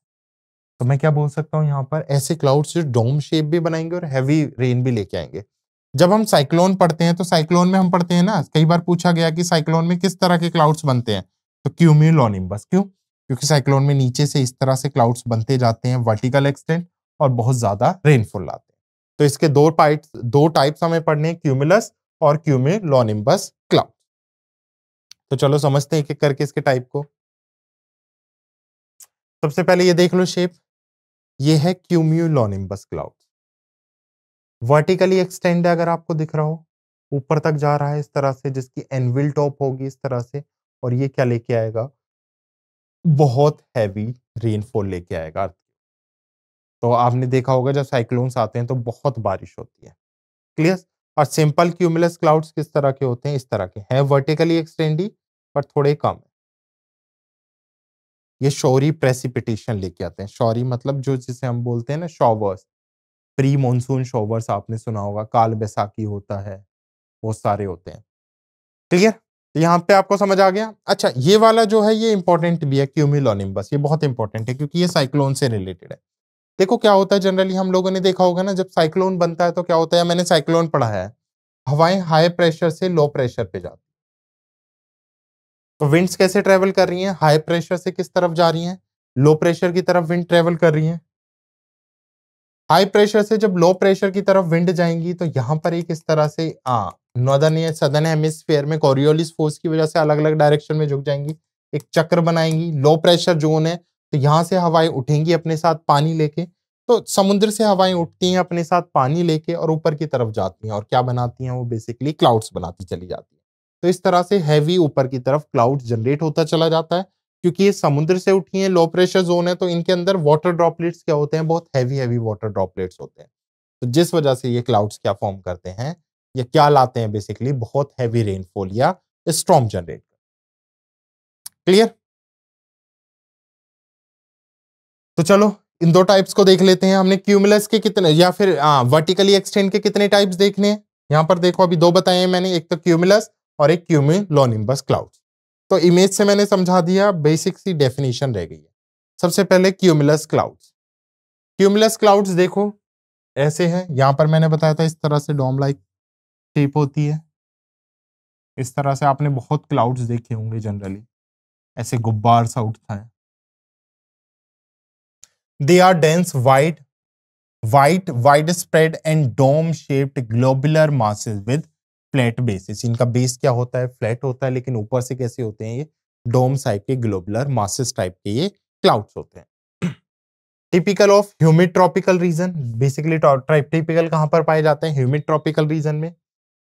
तो मैं क्या बोल सकता हूँ यहाँ पर? ऐसे क्लाउड्स जो डोम शेप भी बनाएंगे और हैवी रेन भी लेके आएंगे। जब हम साइक्लोन पढ़ते हैं, तो साइक्लोन में हम पढ़ते हैं ना, कई बार पूछा गया कि साइक्लोन में किस तरह के क्लाउड्स बनते हैं? तो क्यूमुलोनिम्बस। क्यों? क्योंकि साइक्लोन में नीचे से इस तरह से क्लाउड्स बनते जाते हैं, वर्टिकल एक्सटेंड, और बहुत ज्यादा रेनफॉल लाते हैं। तो इसके दो टाइप्स हमें पढ़ने हैं, क्यूमुलस और क्यूमुलोनिम्बस क्लाउड। तो चलो समझते हैं एक एक करके इसके टाइप को। सबसे पहले ये देख लो शेप, ये है क्यूमुलोनिम्बस क्लाउड। वर्टिकली एक्सटेंड है, अगर आपको दिख रहा हो, ऊपर तक जा रहा है इस तरह से, जिसकी एनविल टॉप होगी इस तरह से। और ये क्या लेके आएगा? बहुत हैवी रेनफॉल लेके आएगा। तो आपने देखा होगा जब साइक्लोन्स आते हैं तो बहुत बारिश होती है। क्लियर? और सिंपल क्यूमुलस क्लाउड्स किस तरह के होते हैं? इस तरह के हैं, वर्टिकली एक्सटेंडी, पर थोड़े कम है। ये शॉरी प्रेसिपिटेशन लेके आते हैं। शॉरी मतलब जो, जिसे हम बोलते हैं ना शॉवर्स, प्री मॉनसून शॉवर्स आपने सुना होगा, काल बैसाखी होता है, वो सारे होते हैं। क्लियर? तो यहाँ पे आपको समझ आ गया। अच्छा, ये वाला जो है ये इंपॉर्टेंट भी है, क्यूमुलोनिम्बस, ये बहुत इंपॉर्टेंट है क्योंकि ये साइक्लोन से रिलेटेड है। देखो क्या होता है, जनरली हम लोगों ने देखा होगा ना, जब साइक्लोन बनता है तो क्या होता है, मैंने साइक्लोन पढ़ा है, हवाएं हाई प्रेशर से लो प्रेशर पे जाती हैं। तो विंड्स कैसे ट्रेवल कर रही हैं, हाई प्रेशर से किस तरफ जा रही हैं, लो प्रेशर की तरफ विंड ट्रेवल कर रही हैं। हाई प्रेशर से जब लो प्रेशर की तरफ विंड जाएंगी तो यहां पर एक इस तरह से नॉर्दर्न या सदर्न हेमिस्फीयर में कोरियोलिस फोर्स की वजह से अलग अलग डायरेक्शन में झुक जाएंगी, एक चक्र बनाएंगी। लो प्रेशर जोन है तो यहां से हवाएं उठेंगी अपने साथ पानी लेके। तो समुद्र से हवाएं उठती हैं अपने साथ पानी लेके और ऊपर की तरफ जाती हैं, और क्या बनाती हैं, वो बेसिकली क्लाउड्स बनाती चली जाती हैं। तो इस तरह से हैवी ऊपर की तरफ क्लाउड जनरेट होता चला जाता है। क्योंकि ये समुद्र से उठी है, लो प्रेशर जोन है, तो इनके अंदर वाटर ड्रॉपलेट्स क्या होते हैं, बहुत हैवी हैवी वाटर ड्रॉपलेट्स होते हैं। तो जिस वजह से ये क्लाउड्स क्या फॉर्म करते हैं, ये क्या लाते हैं, बेसिकली बहुत हैवी रेनफॉल या स्टॉर्म जनरेट। क्लियर? तो चलो इन दो टाइप्स को देख लेते हैं। हमने क्यूमुलस के कितने या फिर वर्टिकली एक्सटेंड के कितने टाइप्स देखने हैं, यहां पर देखो अभी दो बताए हैं मैंने, एक तो क्यूमुलस और एक क्यूमुलोनिम्बस क्लाउड्स। तो इमेज से मैंने समझा दिया, बेसिक सी डेफिनेशन रह गई है। सबसे पहले क्यूमुलस क्लाउड्स। क्यूमुलस क्लाउड्स देखो ऐसे हैं, यहां पर मैंने बताया था इस तरह से डोम लाइक शेप होती है। इस तरह से आपने बहुत क्लाउड्स देखे होंगे जनरली, ऐसे गुब्बार सा उठता है। They are dense wide spread and dome shaped globular masses with flat bases. इनका बेस क्या होता है, फ्लैट होता है, लेकिन ऊपर से कैसे होते हैं, ये डोम टाइप के ग्लोबुलर मासेस टाइप के ये क्लाउड्स होते हैं। Typical of humid tropical region, basically typical कहां पर पाए जाते हैं, ह्यूमिड ट्रॉपिकल रीजन में।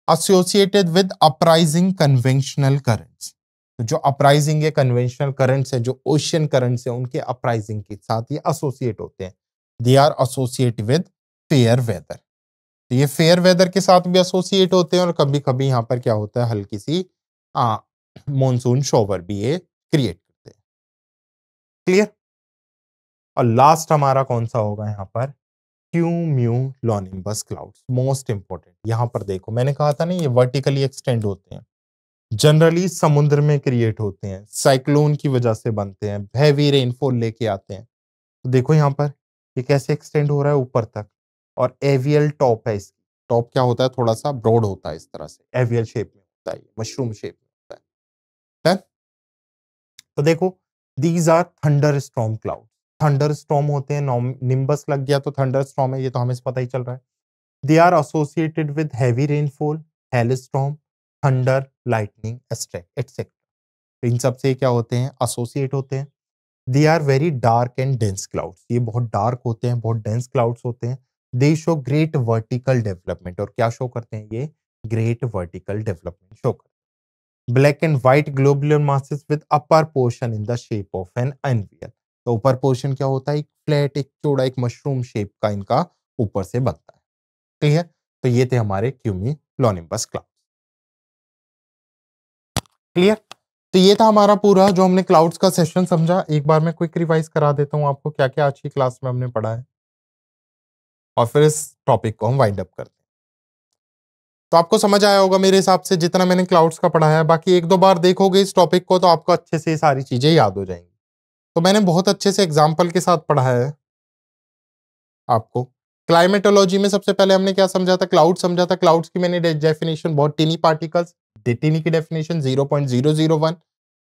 Associated with uprising conventional currents, तो जो अपराइजिंग है कन्वेंशनल करंट्स है, जो ओशियन करंट्स है, उनके अपराइजिंग के साथ ये एसोसिएट होते हैं। They are associate with fair weather, तो ये फेयर वेदर के साथ भी एसोसिएट होते हैं, और कभी कभी यहाँ पर क्या होता है, हल्की सी मॉनसून शोवर भी ये क्रिएट करते हैं। क्लियर? और लास्ट हमारा कौन सा होगा यहाँ पर, क्यूम्यूलोनिम्बस क्लाउड्स, मोस्ट इंपोर्टेंट। यहां पर देखो मैंने कहा था ना, ये वर्टिकली एक्सटेंड होते हैं, जनरली समुद्र में क्रिएट होते हैं, साइक्लोन की वजह से बनते हैं, हैवी रेनफॉल लेके आते हैं। तो देखो यहाँ पर ये कैसे एक्सटेंड हो रहा है ऊपर तक, और एवियल टॉप है इसकी। टॉप क्या होता है, थोड़ा सा ब्रॉड होता है, इस तरह से एवियल शेप में होता है, मशरूम शेप में होता है। Done? तो देखो these are thunder storm cloud. Thunder storm होते हैं, निम्बस लग गया तो थंडर स्टॉर्म है, ये तो हमें पता ही चल रहा है। They are associated with heavy rainfall, hailstorm, thunder, lightning etcetera. इन सब से क्या होते हैं, एसोसिएट होते हैं। They are very dark and dense clouds, ये बहुत डार्क होते हैं, बहुत डेंस क्लाउड्स होते हैं। दे शो ग्रेट वर्टिकल डेवलपमेंट, और क्या शो करते हैं ये, ग्रेट वर्टिकल डेवलपमेंट शो करते हैं। Black and white globular masses with upper portion in the shape of an anvil, तो ऊपर पोर्शन क्या होता है, एक फ्लैट, एक चौड़ा, एक मशरूम शेप का इनका ऊपर से बनता है। क्लियर? तो ये थे हमारे क्यूमुलोनिम्बस क्लाउड। क्लियर? तो ये था हमारा पूरा जो हमने क्लाउड्स का सेशन समझा। एक बार मैं क्विक रिवाइज करा देता हूं आपको क्या क्या आज की क्लास में हमने पढ़ा है, और फिर इस टॉपिक को हम वाइंड अप करते हैं। तो आपको समझ आया होगा मेरे हिसाब से, जितना मैंने क्लाउड्स का पढ़ा है। बाकी एक दो बार देखोगे इस टॉपिक को तो आपको अच्छे से ये सारी चीजें याद हो जाएंगी। तो मैंने बहुत अच्छे से एग्जाम्पल के साथ पढ़ा है आपको। क्लाइमेटोलॉजी में सबसे पहले हमने क्या समझा था, क्लाउड समझा था। क्लाउड्स की मैंने डेफिनेशन, बहुत टिनी पार्टिकल्स, टिनी की डेफिनेशन 0.001।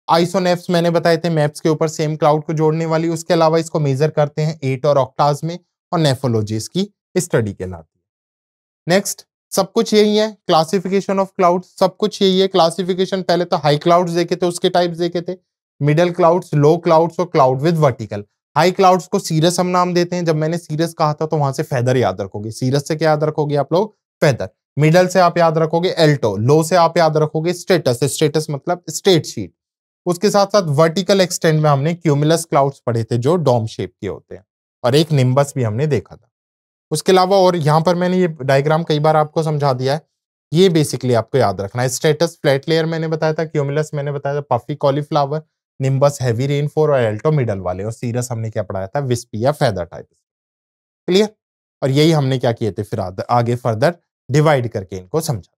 आइसोनेफ्स मैंने बताए थे, मैप्स के ऊपर सेम क्लाउड को जोड़ने वाली। उसके अलावा इसको मेजर करते हैं 8 और ऑक्टाज में, और नेफोलॉजी इसकी स्टडी कहलाती है। नेक्स्ट, सब कुछ यही है, क्लासिफिकेशन ऑफ क्लाउड, सब कुछ यही है। क्लासिफिकेशन पहले तो हाई क्लाउड्स देखे थे, उसके टाइप्स देखे थे, मिडल क्लाउड्स, लो क्लाउड्स और cloud with vertical. High clouds को सीरस हम नाम देते हैं। जब मैंने सीरस कहा था तो वहां से फेदर याद रखोगे, सीरस से क्या याद रखोगे आप लोग, फेदर। मिडल से आप याद रखोगे एल्टो, लो से आप याद रखोगे स्टेटस, स्टेटस मतलब स्टेट शीट। उसके साथ साथ वर्टिकल एक्सटेंड में हमने क्यूमुलस क्लाउड्स पढ़े थे जो डोम शेप के होते हैं, और एक निम्बस भी हमने देखा था। उसके अलावा और यहाँ पर मैंने ये डायग्राम कई बार आपको समझा दिया है, ये बेसिकली आपको याद रखना है। स्टेटस फ्लैट लेयर मैंने बताया था, क्यूमुलस मैंने बताया था puffy cauliflower, nimbus heavy rainfall और एल्टो मिडल वाले, और सीरस हमने क्या पढ़ाया था, विस्पी या फेदर टाइप। क्लियर? और यही हमने क्या किए थे फिर आगे फर्दर डिवाइड करके इनको समझा।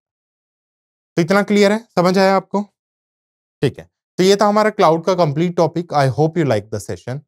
तो इतना क्लियर है, समझ आया आपको? ठीक है। तो ये था हमारा क्लाउड का complete topic. I hope you like the session.